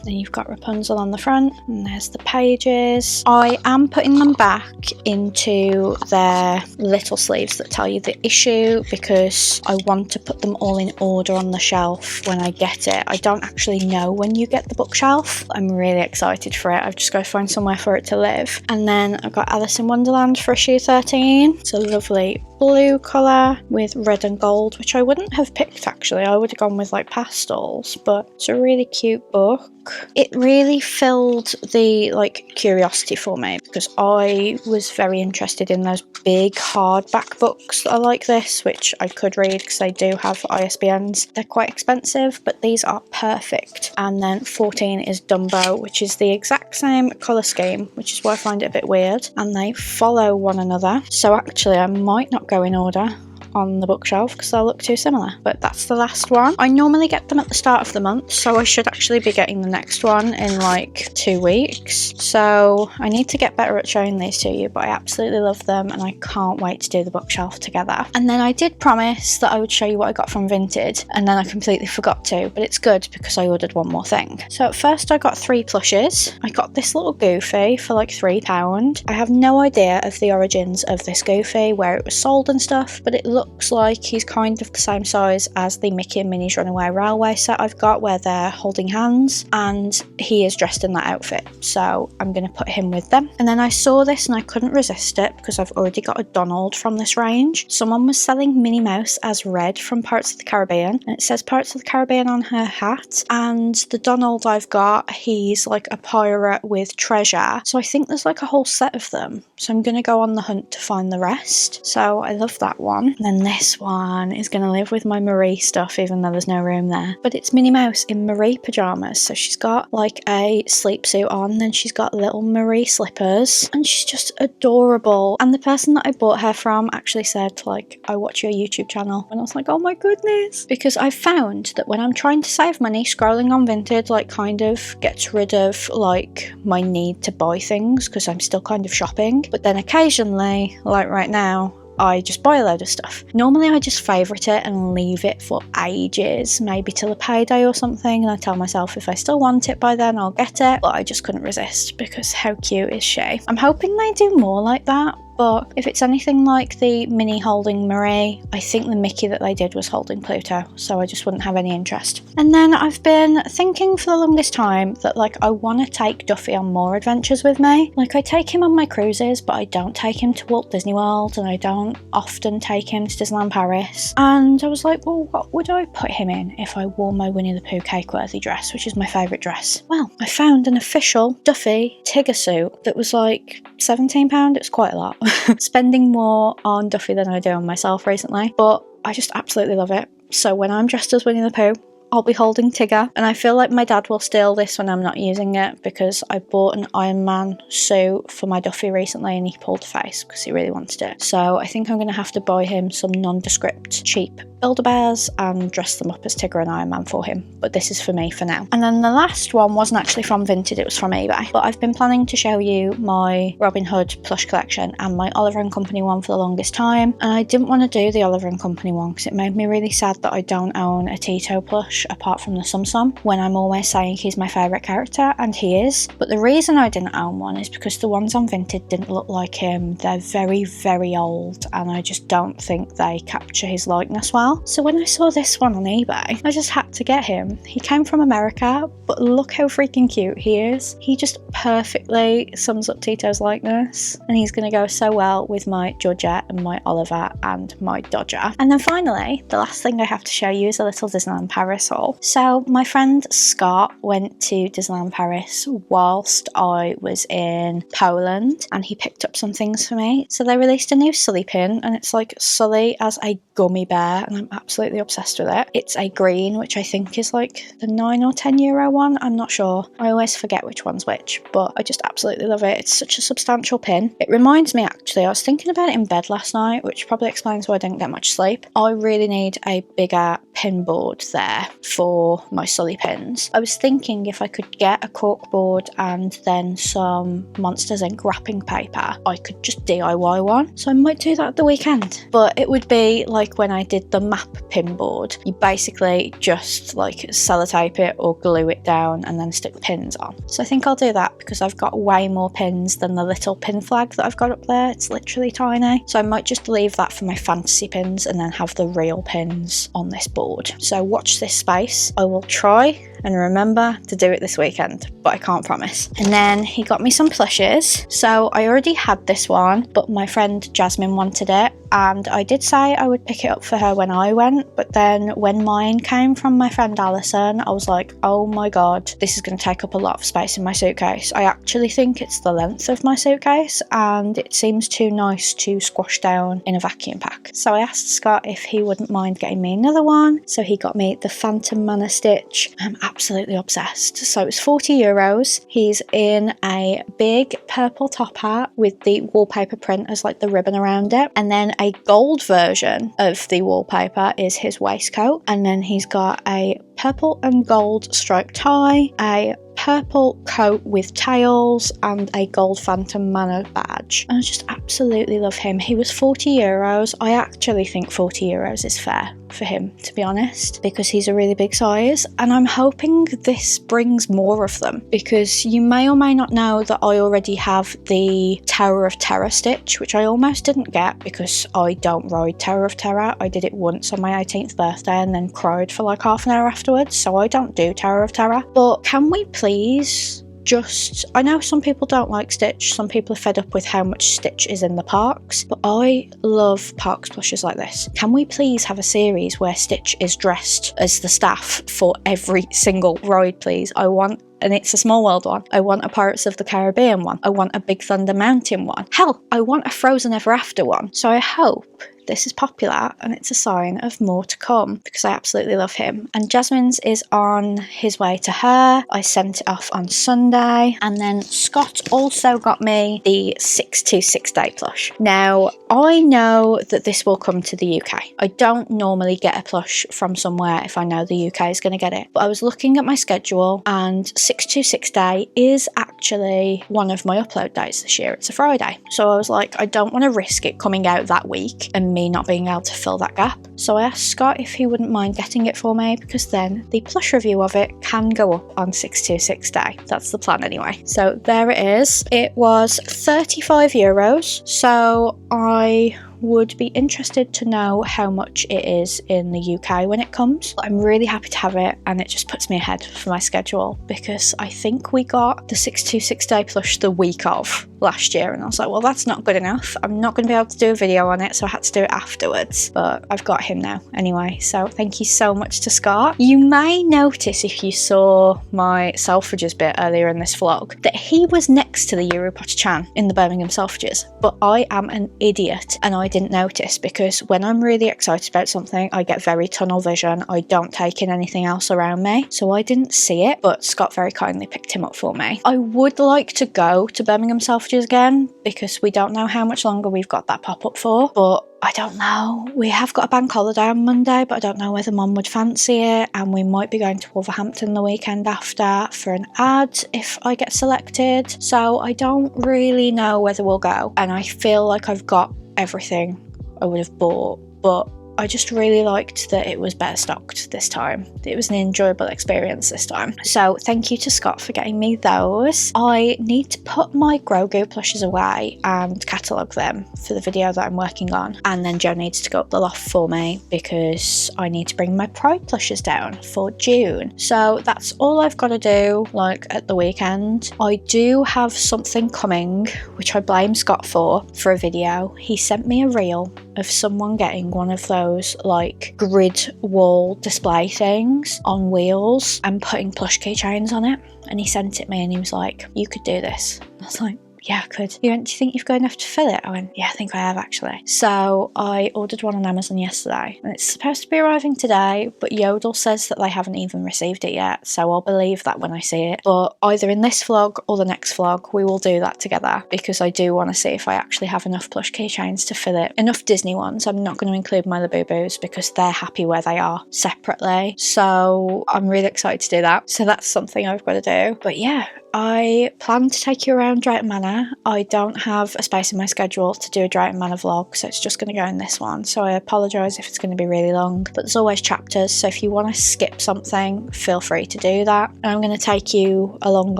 Then you've got Rapunzel on the front, and there's the pages. I am putting them back into their little sleeves that tell you the issue because I want to put them all in order on the shelf when I get it. I don't actually know when you get the bookshelf. I'm really excited for it. I've just got to find somewhere for it to live. And then I've got Alice in Wonderland for issue 13. It's a lovely blue colour with red and gold, which I wouldn't have picked actually. I would have gone with like pastels, but it's a really cute book. It really filled the like curiosity for me because I was very interested in those big hardback books that are like this, which I could read because they do have ISBNs. They're quite expensive, but these are perfect. And then 14 is Dumbo, which is the exact same colour scheme, which is why I find it a bit weird, and they follow one another. So actually I might not go in order on the bookshelf because they'll look too similar, but that's the last one. I normally get them at the start of the month, so I should actually be getting the next one in like 2 weeks. So I need to get better at showing these to you, but I absolutely love them and I can't wait to do the bookshelf together. And then I did promise that I would show you what I got from Vinted, and then I completely forgot to, but it's good because I ordered one more thing. So at first I got 3 plushes. I got this little Goofy for like £3. I have no idea of the origins of this Goofy, where it was sold and stuff, but it looks like he's kind of the same size as the Mickey and Minnie's Runaway Railway set I've got where they're holding hands, and he is dressed in that outfit, so I'm going to put him with them. And then I saw this and I couldn't resist it because I've already got a Donald from this range. Someone was selling Minnie Mouse as Red from Pirates of the Caribbean, and it says Pirates of the Caribbean on her hat, and the Donald I've got, he's like a pirate with treasure, so I think there's like a whole set of them, so I'm going to go on the hunt to find the rest. So I love that one. And then this one is going to live with my Marie stuff, even though there's no room there, but it's Minnie Mouse in Marie pyjamas. So she's got like a sleep suit on, then she's got little Marie slippers, and she's just adorable. And the person that I bought her from actually said like, I watch your YouTube channel, and I was like, oh my goodness, because I found that when I'm trying to save money, scrolling on Vinted like kind of gets rid of like my need to buy things because I'm still kind of shopping, but then occasionally, like right now, I just buy a load of stuff. Normally I just favourite it and leave it for ages, maybe till a payday or something, and I tell myself if I still want it by then I'll get it, but I just couldn't resist because how cute is she? I'm hoping they do more like that, but if it's anything like the Minnie holding Marie, I think the Mickey that they did was holding Pluto, so I just wouldn't have any interest. And then I've been thinking for the longest time that like I want to take Duffy on more adventures with me. Like I take him on my cruises, but I don't take him to Walt Disney World, and I don't often take him to Disneyland Paris. And I was like, well, what would I put him in if I wore my Winnie the Pooh Cakeworthy dress, which is my favourite dress? Well, I found an official Duffy Tigger suit that was like £17. It was quite a lot. Spending more on Duffy than I do on myself recently, but I just absolutely love it. So when I'm dressed as Winnie the Pooh, I'll be holding Tigger, and I feel like my dad will steal this when I'm not using it, because I bought an Iron Man suit for my Duffy recently and he pulled a face because he really wanted it. So I think I'm going to have to buy him some nondescript cheap Build-A-Bears and dress them up as Tigger and Iron Man for him, but this is for me for now. And then the last one wasn't actually from Vinted, it was from eBay, but I've been planning to show you my Robin Hood plush collection and my Oliver & Company one for the longest time, and I didn't want to do the Oliver & Company one because it made me really sad that I don't own a Tito plush apart from the Sum Sum, when I'm always saying he's my favourite character, and he is. But the reason I didn't own one is because the ones on Vinted didn't look like him. They're very, very old, and I just don't think they capture his likeness well. So when I saw this one on eBay, I just had to get him. He came from America, but look how freaking cute he is. He just perfectly sums up Tito's likeness, and he's going to go so well with my Georgette and my Oliver and my Dodger. And then finally, the last thing I have to show you is a little Disneyland Paris haul. So my friend Scott went to Disneyland Paris whilst I was in Poland, and he picked up some things for me. So they released a new Sully pin, and it's like Sully as a gummy bear, and I'm absolutely obsessed with it. It's a green, which I think is like the €9 or €10 one, I'm not sure. I always forget which one's which, but I just absolutely love it. It's such a substantial pin. It reminds me, actually, I was thinking about it in bed last night, which probably explains why I didn't get much sleep. I really need a bigger pin board there for my Sully pins. I was thinking if I could get a cork board and then some Monsters Inc. wrapping paper, I could just DIY one. So I might do that at the weekend. But it would be like when I did the map pin board. You basically just like sellotape it or glue it down and then stick the pins on. So I think I'll do that because I've got way more pins than the little pin flag that I've got up there. It's literally tiny. So I might just leave that for my fantasy pins and then have the real pins on this board. So watch this space. I will try and remember to do it this weekend, but I can't promise. And then he got me some plushes. So I already had this one, but my friend Jasmine wanted it, and I did say I would pick it up for her when I went, but then when mine came from my friend Alison, I was like, oh my god, this is going to take up a lot of space in my suitcase. I actually think it's the length of my suitcase, and it seems too nice to squash down in a vacuum pack. So I asked Scott if he wouldn't mind getting me another one, so he got me the Phantom Manor Stitch. I'm absolutely obsessed. So it's €40. He's in a big purple top hat with the wallpaper print as like the ribbon around it, and then a gold version of the wallpaper is his waistcoat, and then he's got a purple and gold striped tie, a purple coat with tails, and a gold Phantom Manor badge. And I just absolutely love him. He was €40. I actually think €40 is fair for him, to be honest, because he's a really big size, and I'm hoping this brings more of them, because you may or may not know that I already have the Tower of Terror stitch, which I almost didn't get because I don't ride Tower of Terror. I did it once on my 18th birthday and then cried for like half an hour afterwards, so I don't do Tower of Terror. But can we please just, I know some people don't like Stitch, some people are fed up with how much Stitch is in the parks, but I love parks plushes like this. Can we please have a series where Stitch is dressed as the staff for every single ride, please? I want an It's a Small World one. I want a Pirates of the Caribbean one. I want a Big Thunder Mountain one. Hell, I want a Frozen Ever After one. So I hope this is popular and it's a sign of more to come, because I absolutely love him. And Jasmine's is on his way to her. I sent it off on Sunday. And then Scott also got me the 626 Day plush. Now, I know that this will come to the UK. I don't normally get a plush from somewhere if I know the UK is going to get it. But I was looking at my schedule, and 626 Day is actually one of my upload days this year. It's a Friday. So I was like, I don't want to risk it coming out that week and me not being able to fill that gap. So I asked Scott if he wouldn't mind getting it for me, because then the plush review of it can go up on 626 Day. That's the plan anyway. So there it is. It was €35. So I would be interested to know how much it is in the UK when it comes. I'm really happy to have it, and it just puts me ahead for my schedule, because I think we got the 626 Day plush the week of last year, and I was like, well, that's not good enough. I'm not going to be able to do a video on it, so I had to do it afterwards, but I've got him now anyway. So thank you so much to Scott. You may notice, if you saw my Selfridges bit earlier in this vlog, that he was next to the Europot Chan in the Birmingham Selfridges, but I am an idiot and I didn't notice, because when I'm really excited about something, I get very tunnel vision. I don't take in anything else around me, so I didn't see it, but Scott very kindly picked him up for me. I would like to go to Birmingham Selfridges again, because we don't know how much longer we've got that pop-up for, but I don't know. We have got a bank holiday on Monday, but I don't know whether Mum would fancy it, and we might be going to Wolverhampton the weekend after for an ad if I get selected. So I don't really know whether we'll go, and I feel like I've got everything I would have bought, but I just really liked that it was better stocked this time. It was an enjoyable experience this time. So thank you to Scott for getting me those. I need to put my Grogu plushes away and catalogue them for the video that I'm working on. And then Joe needs to go up the loft for me, because I need to bring my Pride plushes down for June. So that's all I've got to do, like, at the weekend. I do have something coming, which I blame Scott for a video. He sent me a reel of someone getting one of those like grid wall display things on wheels and putting plush keychains on it, and he sent it me and he was like, you could do this. I was like, yeah, I could. He went, do you think you've got enough to fill it? I went, yeah, I think I have actually. So I ordered one on Amazon yesterday, and it's supposed to be arriving today, but Yodel says that they haven't even received it yet, so I'll believe that when I see it. But either in this vlog or the next vlog, we will do that together, because I do want to see if I actually have enough plush keychains to fill it. Enough Disney ones. I'm not going to include my Labubu's because they're happy where they are separately. So I'm really excited to do that. So that's something I've got to do. But yeah, I plan to take you around Drayton Manor. I don't have a space in my schedule to do a Drayton Manor vlog, so it's just going to go in this one. So I apologise if it's going to be really long, but there's always chapters, so if you want to skip something, feel free to do that. And I'm going to take you along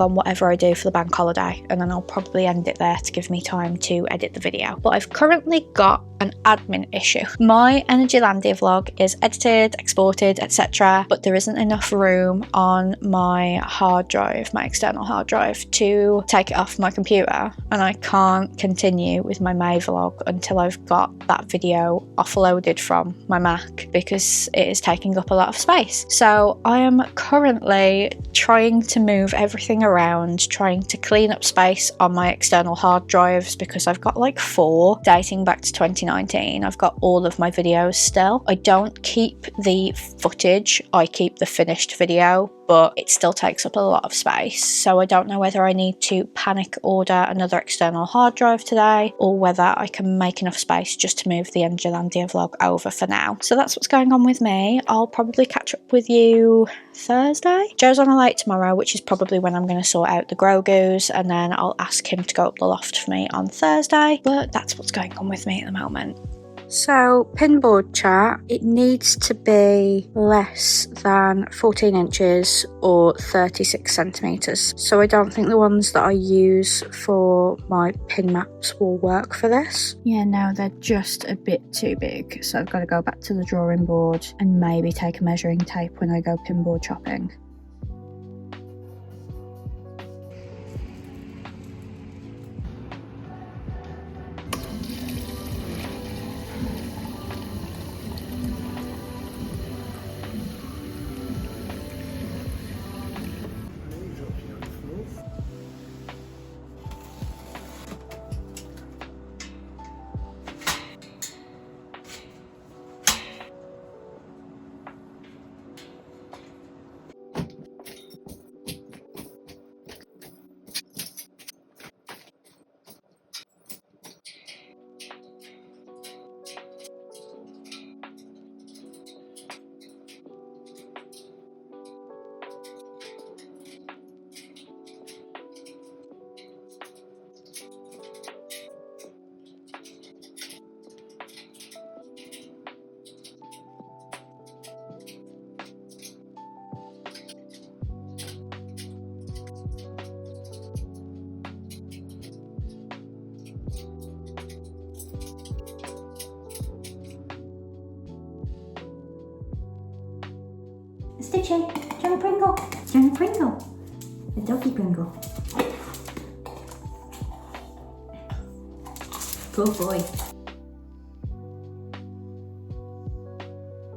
on whatever I do for the bank holiday, and then I'll probably end it there to give me time to edit the video. But I've currently got an admin issue. My Energylandia vlog is edited, exported, etc., but there isn't enough room on my hard drive, my external hard drive, to take it off my computer, and I can't continue with my May vlog until I've got that video offloaded from my Mac, because it is taking up a lot of space. So I am currently trying to move everything around, trying to clean up space on my external hard drives, because I've got like 4 dating back to 2019. I've got all of my videos still. I don't keep the footage, I keep the finished video, but it still takes up a lot of space. So I don't know whether I need to panic order another external hard drive today, or whether I can make enough space just to move the Energylandia vlog over for now. So that's what's going on with me. I'll probably catch up with you Thursday. Joe's on a late tomorrow, which is probably when I'm going to sort out the Grogu's, and then I'll ask him to go up the loft for me on Thursday. But that's what's going on with me at the moment. So, pinboard chat, it needs to be less than 14 inches or 36 centimetres. So I don't think the ones that I use for my pin maps will work for this. Yeah, no, they're just a bit too big. So I've got to go back to the drawing board and maybe take a measuring tape when I go pinboard shopping. Stitchy, do you want a Pringle? Do you want a Pringle? A doggy Pringle. Good boy.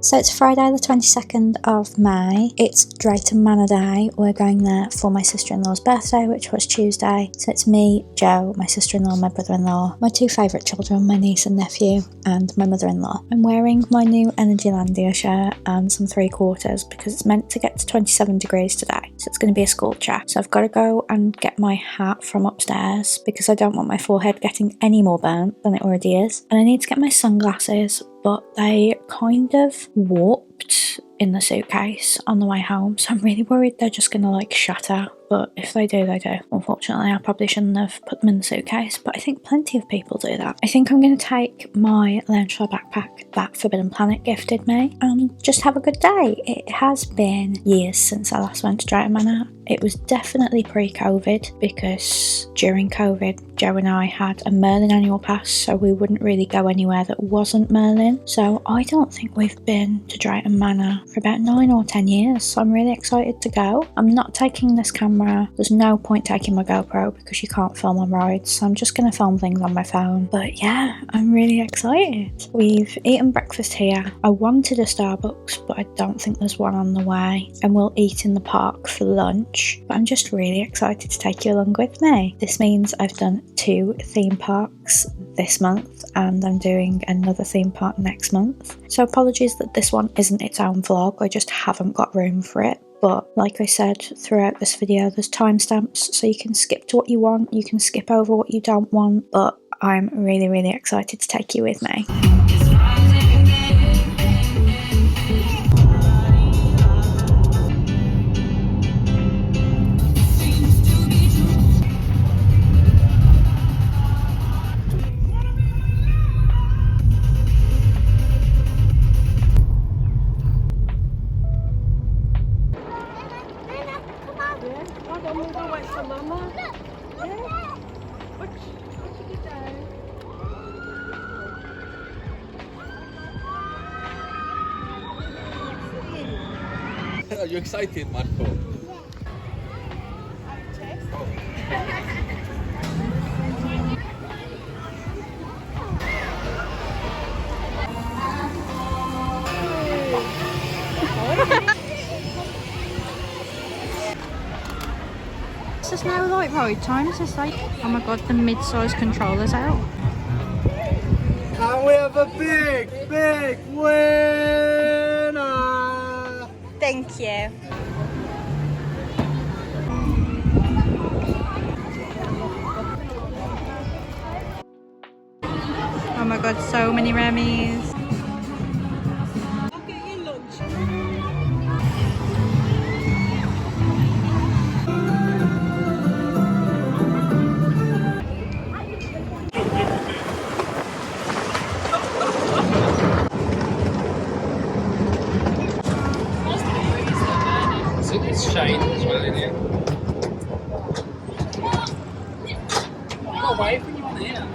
So it's Friday the 22nd of May, it's Drayton Manor Day. We're going there for my sister-in-law's birthday, which was Tuesday. So it's me, Joe, my sister-in-law, my brother-in-law, my two favourite children, my niece and nephew, and my mother-in-law. I'm wearing my new Energylandia shirt and some 3/4 because it's meant to get to 27 degrees today. So it's going to be a scorcher. So I've got to go and get my hat from upstairs because I don't want my forehead getting any more burnt than it already is. And I need to get my sunglasses, but they kind of warped in the suitcase on the way home, so I'm really worried they're just gonna like shatter. But if they do, they do. Unfortunately, I probably shouldn't have put them in the suitcase, but I think plenty of people do that. I think I'm going to take my loungefly backpack that Forbidden Planet gifted me and just have a good day. It has been years since I last went to Drayton Manor. It was definitely pre-COVID because during COVID, Joe and I had a Merlin annual pass, so we wouldn't really go anywhere that wasn't Merlin. So I don't think we've been to Drayton Manor for about 9 or 10 years, so I'm really excited to go. I'm not taking this camera. There's no point taking my GoPro because you can't film on rides, so I'm just going to film things on my phone. But yeah, I'm really excited. We've eaten breakfast here. I wanted a Starbucks, but I don't think there's one on the way, and we'll eat in the park for lunch. But I'm just really excited to take you along with me. This means I've done 2 theme parks this month, and I'm doing another theme park next month. So apologies that this one isn't its own vlog, I just haven't got room for it. But like I said throughout this video, there's timestamps, so you can skip to what you want, you can skip over what you don't want, but I'm really, really excited to take you with me. Are you excited, Marco? Is this now like ride time? Is this like, oh my god, the mid-size controller's out? And we have a big winner! Thank you. Oh my god, so many Remy's. I'll get you lunch. It's shade as well, isn't it? Got away from you on here.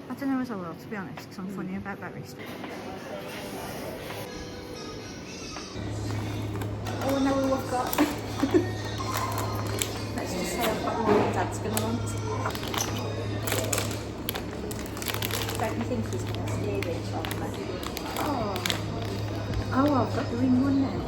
I don't know as I will, to be honest, because I'm funny about berries. Oh no, we've got. Let's just say I've got more than Dad's gonna want. Don't you think he's gonna steal each of them? Oh. Oh, I've got the ring one now.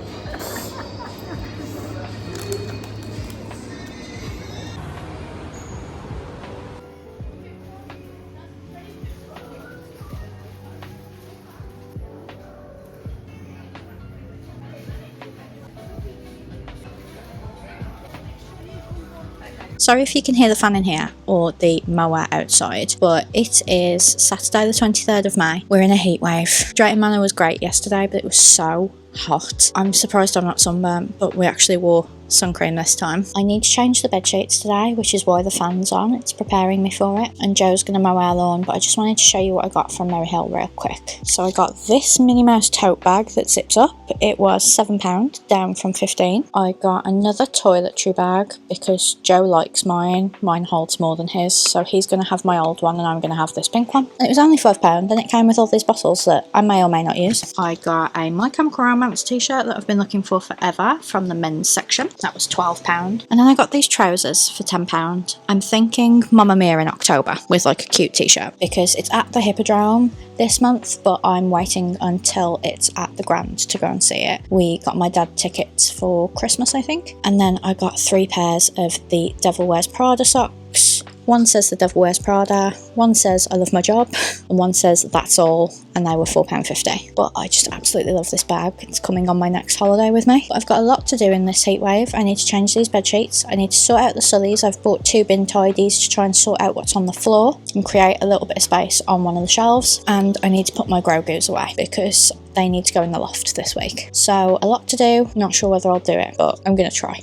Sorry if you can hear the fan in here or the mower outside, but it is Saturday the 23rd of May. We're in a heat wave. Drayton Manor was great yesterday, but it was so hot. I'm surprised I'm not sunburnt, but we actually wore sun cream this time. I need to change the bed sheets today, which is why the fan's on. It's preparing me for it. And Joe's going to mow our lawn, but I just wanted to show you what I got from Maryhill real quick. So I got this Minnie Mouse tote bag that zips up. It was £7, down from 15. I got another toiletry bag because Joe likes mine. Mine holds more than his, so he's going to have my old one and I'm going to have this pink one. And it was only £5 and it came with all these bottles that I may or may not use. I got a My Chemical Romance t-shirt that I've been looking for forever from the men's section. That was £12. And then I got these trousers for £10. I'm thinking Mamma Mia in October with like a cute t-shirt because it's at the Hippodrome this month, but I'm waiting until it's at the Grand to go and see it. We got my dad tickets for Christmas, I think. And then I got 3 pairs of the Devil Wears Prada socks. One says The Devil Wears Prada, one says I love my job, and one says that's all, and they were £4.50. But I just absolutely love this bag. It's coming on my next holiday with me. But I've got a lot to do in this heat wave. I need to change these bed sheets. I need to sort out the sullies. I've bought 2 bin tidies to try and sort out what's on the floor and create a little bit of space on one of the shelves. And I need to put my grow goos away because they need to go in the loft this week. So a lot to do. Not sure whether I'll do it, but I'm going to try.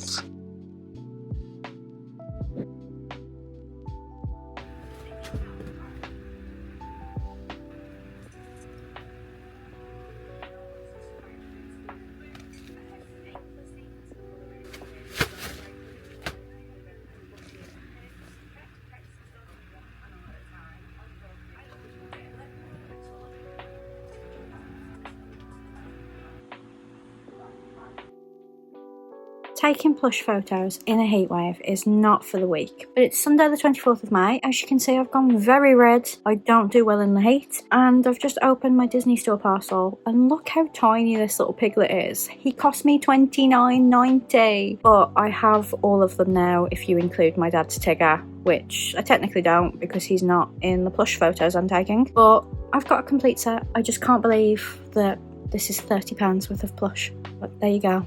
Taking plush photos in a heatwave is not for the weak, but it's Sunday the 24th of May. As you can see, I've gone very red. I don't do well in the heat, and I've just opened my Disney store parcel, and look how tiny this little piglet is. He cost me $29.90, but I have all of them now if you include my dad's Tigger, which I technically don't because he's not in the plush photos I'm taking, but I've got a complete set. I just can't believe that this is £30 worth of plush, but there you go.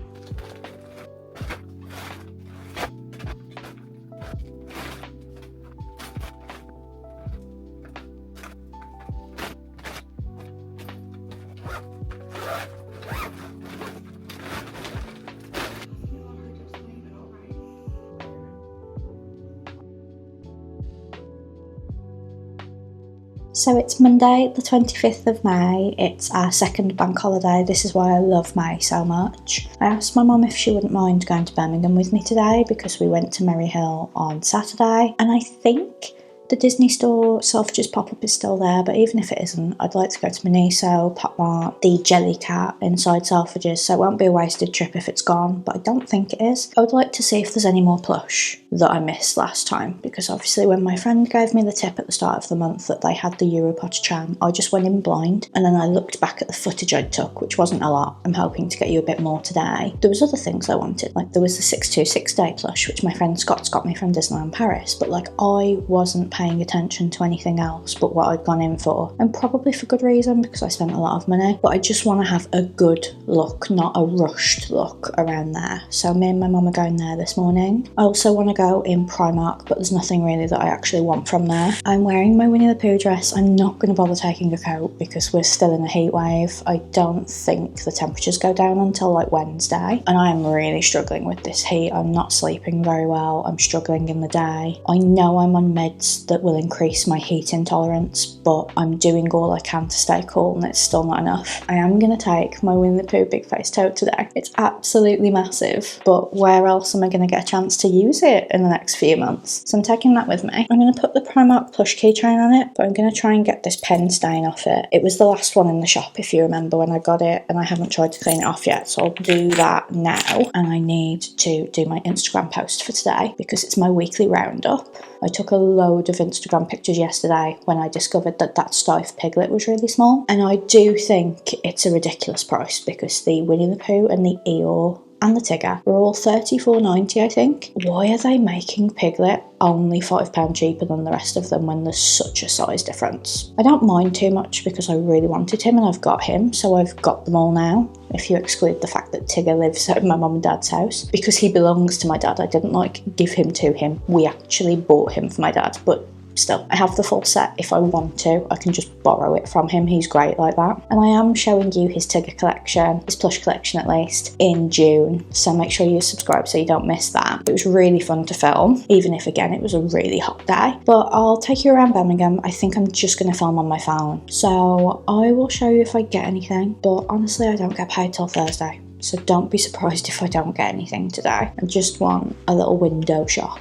So it's Monday the 25th of May, it's our second bank holiday. This is why I love May so much. I asked my mum if she wouldn't mind going to Birmingham with me today because we went to Maryhill on Saturday, and I think the Disney store Selfridges pop-up is still there, but even if it isn't, I'd like to go to Miniso, Pop Mart, the Jelly Cat inside Selfridges, so it won't be a wasted trip if it's gone, but I don't think it is. I would like to see if there's any more plush that I missed last time, because obviously when my friend gave me the tip at the start of the month that they had the Europot Tram, I just went in blind, and then I looked back at the footage I took, which wasn't a lot. I'm hoping to get you a bit more today. There was other things I wanted, like there was the 626 day plush, which my friend Scott's got me from Disneyland Paris, but like I wasn't paying attention to anything else but what I'd gone in for, and probably for good reason because I spent a lot of money, but I just want to have a good look, not a rushed look around there. So me and my mum are going there this morning. I also want to go in Primark, but there's nothing really that I actually want from there. I'm wearing my Winnie the Pooh dress. I'm not going to bother taking a coat because we're still in a heat wave. I don't think the temperatures go down until like Wednesday, and I am really struggling with this heat. I'm not sleeping very well. I'm struggling in the day. I know I'm on meds that will increase my heat intolerance, but I'm doing all I can to stay cool and it's still not enough. I am going to take my Winnie the Pooh big face tote today. It's absolutely massive, but where else am I going to get a chance to use it? in the next few months. So I'm taking that with me. I'm going to put the Primark plush keychain on it, but I'm going to try and get this pen stain off it. It was the last one in the shop, if you remember, when I got it, and I haven't tried to clean it off yet, so I'll do that now. And I need to do my Instagram post for today because it's my weekly roundup. I took a load of Instagram pictures yesterday when I discovered that that Stife piglet was really small, and I do think it's a ridiculous price because the Winnie the Pooh and the Eeyore and the Tigger were all $34.90, I think. Why are they making Piglet only £5 cheaper than the rest of them when there's such a size difference? I don't mind too much because I really wanted him and I've got him, so I've got them all now. If you exclude the fact that Tigger lives at my mum and dad's house, because he belongs to my dad. I didn't give him to him. We actually bought him for my dad, but still, I have the full set. If I want to, I can just borrow it from him. He's great like that. And I am showing you his Tigger collection, his plush collection at least, in June. So make sure you subscribe so you don't miss that. It was really fun to film, even if again it was a really hot day. But I'll take you around Birmingham. I think I'm just going to film on my phone. So I will show you if I get anything. But honestly, I don't get paid till Thursday. So don't be surprised if I don't get anything today. I just want a little window shop.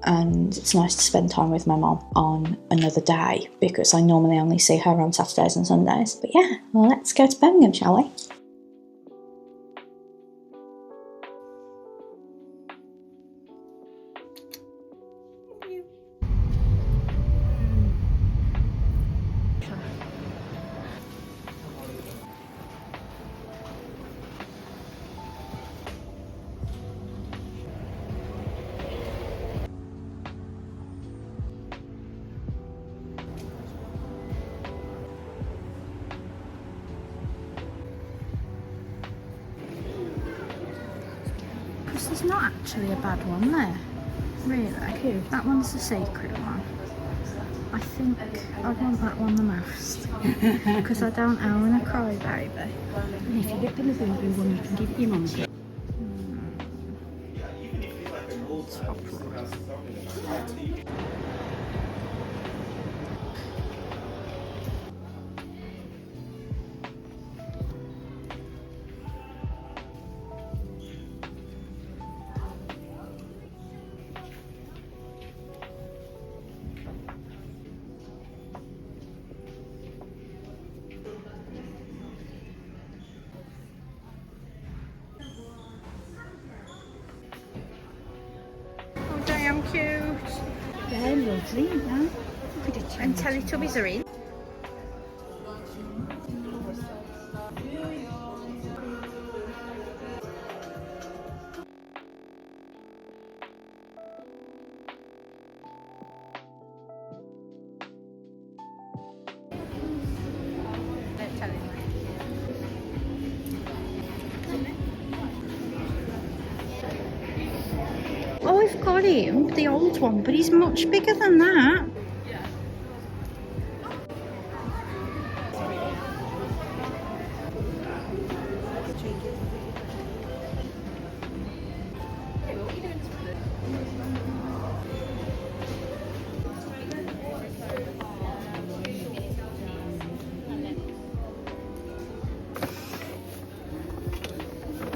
And it's nice to spend time with my mom on another day because I normally only see her on Saturdays and Sundays. But yeah, well, let's go to Birmingham, shall we? There's not actually a bad one there, really. That one's the secret one. I think I want that one the most because I don't own a crybaby. And if you get the little one, you can give it your mum. Damn cute. They're lovely, aren't they? Look at it. And Teletubbies are in. They're telling me. Oh, I've got him, the old one, but he's much bigger than that.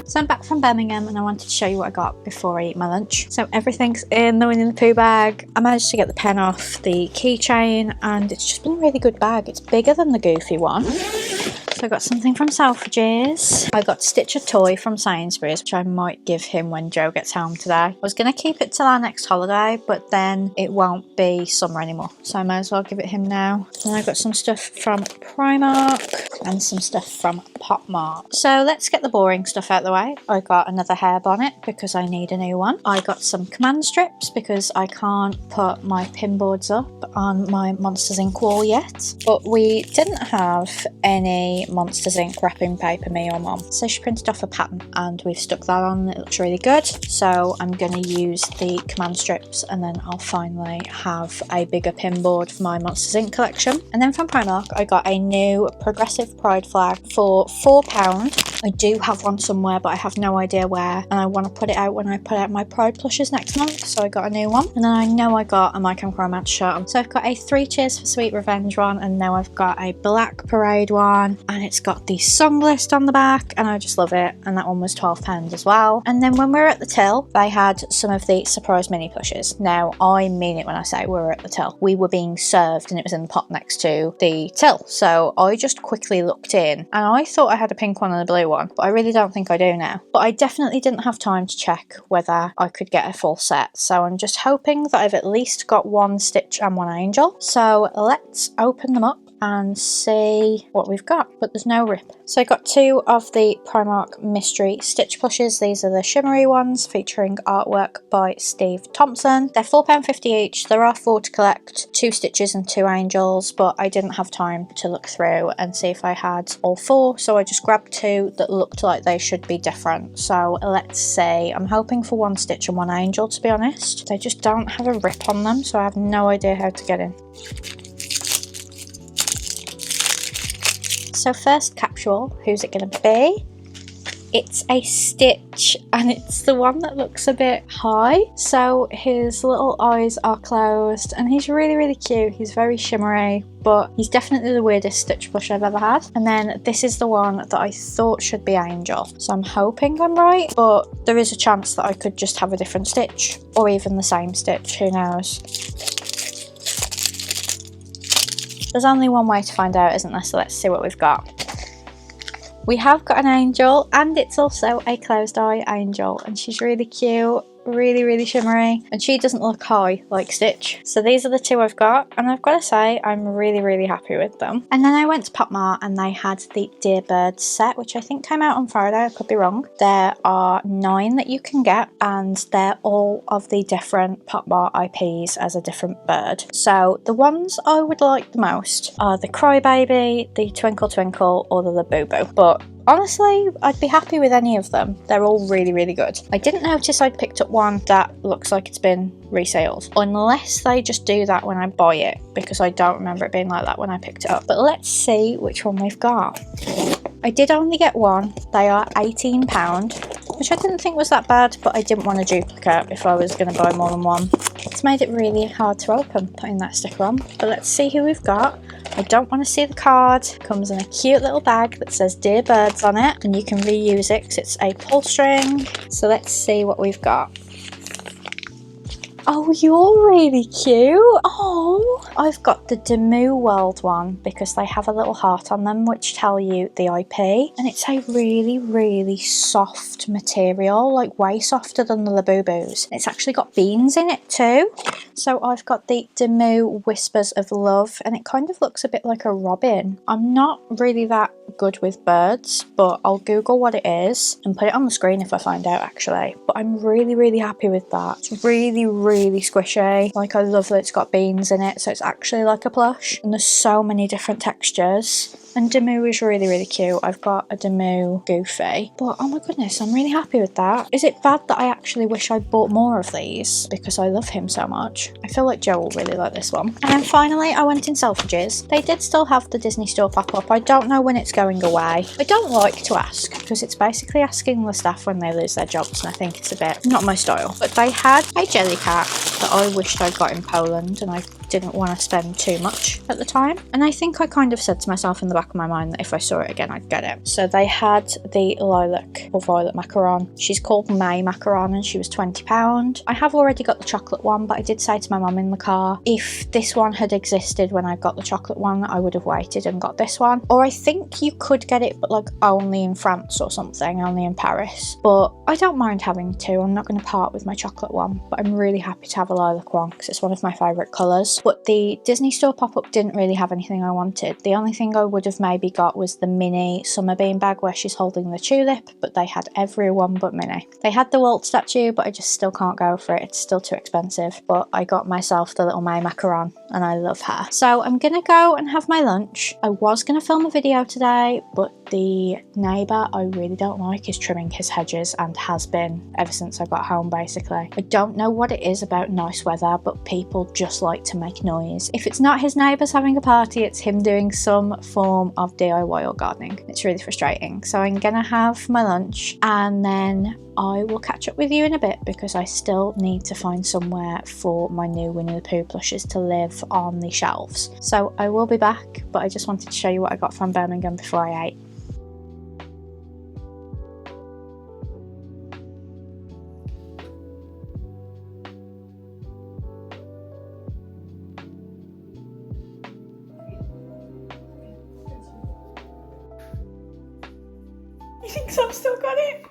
So I'm back from Birmingham and I wanted to show you what I got before I eat my lunch. So everything's in the Winnie the Pooh bag. I managed to get the pen off the keychain and it's just been a really good bag. It's bigger than the Goofy one. So I got something from Selfridges. I got Stitch a toy from Sainsbury's, which I might give him when Joe gets home today. I was going to keep it till our next holiday, but then it won't be summer anymore. So I might as well give it him now. Then I got some stuff from Primark and some stuff from Pop Mart. So let's get the boring stuff out of the way. I got another hair bonnet because I need a new one. I got some command strips because I can't put my pinboards up on my Monsters Inc. wall yet. But we didn't have any Monsters Inc. wrapping paper, me or mum. So she printed off a pattern and we've stuck that on. It looks really good. So I'm going to use the command strips and then I'll finally have a bigger pinboard for my Monsters Inc. collection. And then from Primark, I got a new Progressive Pride flag for £4. I do have one somewhere, but I have no idea where, and I want to put it out when I put out my Pride plushes next month, so I got a new one. And then I know I got a My Chemical Romance shirt on. So I've got a 3 Cheers for Sweet Revenge one, and now I've got a Black Parade one, and it's got the song list on the back, and I just love it. And that one was £12 as well. And then when we were at the till, they had some of the surprise mini plushes. Now I mean it when I say we were at the till. We were being served and it was in the pot next to the till. So I just quickly looked in and I thought I had a pink one and a blue one, but I really don't think I do now. But I definitely didn't have time to check whether I could get a full set. So I'm just hoping that I've at least got 1 Stitch and 1 Angel. So let's open them up and see what we've got, but there's no rip. So I got 2 of the Primark Mystery Stitch plushes. These are the shimmery ones featuring artwork by Steve Thompson. They're £4.50 each. There are 4 to collect, 2 Stitches and 2 Angels, but I didn't have time to look through and see if I had all 4, so I just grabbed 2 that looked like they should be different. So let's see. I'm hoping for 1 Stitch and 1 Angel, to be honest. They just don't have a rip on them, so I have no idea how to get in. So first capsule, who's it going to be? It's a Stitch, and it's the one that looks a bit high. So his little eyes are closed, and he's really, really cute. He's very shimmery, but he's definitely the weirdest Stitch plush I've ever had. And then this is the one that I thought should be Angel. So I'm hoping I'm right, but there is a chance that I could just have a different Stitch, or even the same Stitch, who knows? There's only one way to find out, isn't there? So let's see what we've got. We have got an Angel, and it's also a closed eye Angel, and she's really cute. Really, really shimmery, and she doesn't look high like Stitch. So these are the 2 I've got, and I've got to say I'm really, really happy with them. And then I went to Pop Mart and they had the Dear Bird set, which I think came out on Friday, I could be wrong. There are 9 that you can get, and they're all of the different Pop Mart IPs as a different bird. So the ones I would like the most are the Crybaby, the Twinkle Twinkle, or the Boo Boo. But honestly, I'd be happy with any of them. They're all really, really good. I didn't notice I'd picked up one that looks like it's been resaled, unless they just do that when I buy it, because I don't remember it being like that when I picked it up. But let's see which one we've got. I did only get 1. They are £18, which I didn't think was that bad, but I didn't want a duplicate if I was going to buy more than 1. It's made it really hard to open putting that sticker on. But let's see who we've got. I don't want to see the card. It comes in a cute little bag that says Dear Birds on it, and you can reuse it because it's a pull string. So let's see what we've got. Oh, you're really cute. Oh, I've got the Demu World one because they have a little heart on them which tell you the IP, and it's a really, really soft material, like way softer than the Labubu's. It's actually got beans in it too. So I've got the Demu Whispers of Love, and it kind of looks a bit like a robin. I'm not really that good with birds, but I'll Google what it is and put it on the screen if I find out actually. But I'm really, really happy with that. It's really, really squishy. Like, I love that it's got beans in it, so it's actually like a plush, and there's so many different textures. And Demu is really, really cute. I've got a Demu Goofy, but oh my goodness, I'm really happy with that. Is it bad that I actually wish I'd bought more of these because I love him so much? I feel like Joe will really like this one. And then finally I went in Selfridges. They did still have the Disney store pop-up. I don't know when it's going away. I don't like to ask because it's basically asking the staff when they lose their jobs, and I think it's a bit not my style. But they had a jelly cat that I wished I'd got in Poland, and I didn't want to spend too much at the time. And I think I kind of said to myself in the back of my mind that if I saw it again I'd get it. So they had the lilac or violet macaron. She's called May Macaron, and she was £20. I have already got the chocolate one, but I did say to my mum in the car, if this one had existed when I got the chocolate one, I would have waited and got this one. Or I think you could get it, but like only in France or something, only in Paris. But I don't mind having 2. I'm not going to part with my chocolate one, but I'm really happy to have a lilac one because it's one of my favourite colours. But the Disney store pop-up didn't really have anything I wanted. The only thing I would have maybe got was the mini summer bean bag where she's holding the tulip, but they had everyone but Minnie. They had the Walt statue, but I just still can't go for it. It's still too expensive. But I got myself the little May Macaron, and I love her. So I'm gonna go and have my lunch. I was gonna film a video today, but the neighbour I really don't like is trimming his hedges, and has been ever since I got home basically. I don't know what it is about nice weather, but people just like to make make noise. If it's not his neighbours having a party, it's him doing some form of DIY or gardening. It's really frustrating. So I'm gonna have my lunch and then I will catch up with you in a bit because I still need to find somewhere for my new Winnie the Pooh plushes to live on the shelves. So I will be back, but I just wanted to show you what I got from Birmingham before I ate. You think I've still got it?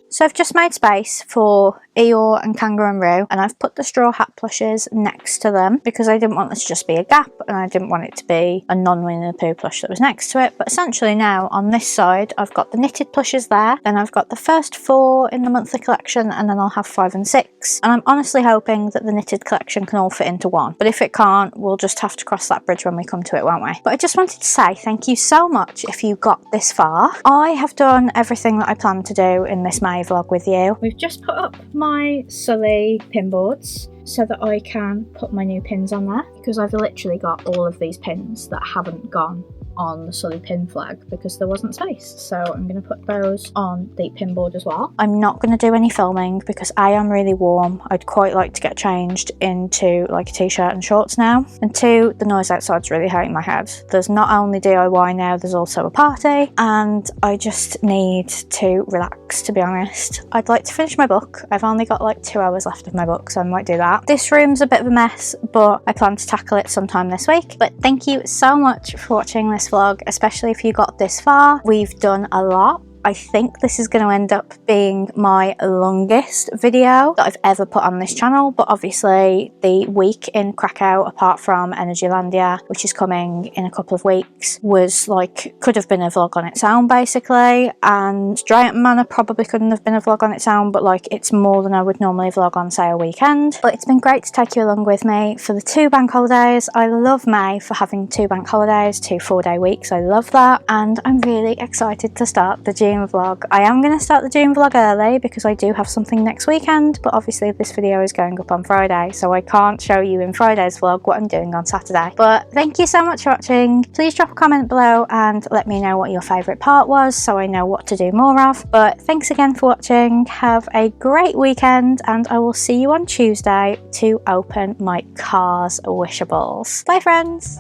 So I've just made space for Eeyore and Kangaroo, and I've put the straw hat plushes next to them because I didn't want this to just be a gap and I didn't want it to be a non-Winnie the Pooh plush that was next to it. But essentially now on this side I've got the knitted plushes there, then I've got the first 4 in the monthly collection, and then I'll have 5 and 6. And I'm honestly hoping that the knitted collection can all fit into one, but if it can't, we'll just have to cross that bridge when we come to it, won't we? But I just wanted to say thank you so much if you got this far. I have done everything that I planned to do in this May vlog with you. We've just put up my Sully pin boards so that I can put my new pins on there, because I've literally got all of these pins that haven't gone on the Sully pin flag because there wasn't space. So I'm going to put those on the pin board as well. I'm not going to do any filming because I am really warm. I'd quite like to get changed into like a t-shirt and shorts now. And 2, the noise outside's really hurting my head. There's not only DIY now, there's also a party, and I just need to relax, to be honest. I'd like to finish my book. I've only got like 2 hours left of my book, so I might do that. This room's a bit of a mess, but I plan to tackle it sometime this week. But thank you so much for watching this vlog, especially if you got this far. We've done a lot. I think this is going to end up being my longest video that I've ever put on this channel, but obviously the week in Krakow, apart from Energylandia, which is coming in a couple of weeks, was like, could have been a vlog on its own basically, and Drayton Manor probably couldn't have been a vlog on its own, but like it's more than I would normally vlog on, say, a weekend. But it's been great to take you along with me for the 2 bank holidays. I love May for having 2 bank holidays, 2 4-day weeks. I love that, and I'm really excited to start the June vlog. I am going to start the June vlog early because I do have something next weekend, but obviously this video is going up on Friday, so I can't show you in Friday's vlog what I'm doing on Saturday. But thank you so much for watching. Please drop a comment below and let me know what your favourite part was so I know what to do more of. But thanks again for watching. Have a great weekend, and I will see you on Tuesday to open my Cars wishables. Bye friends!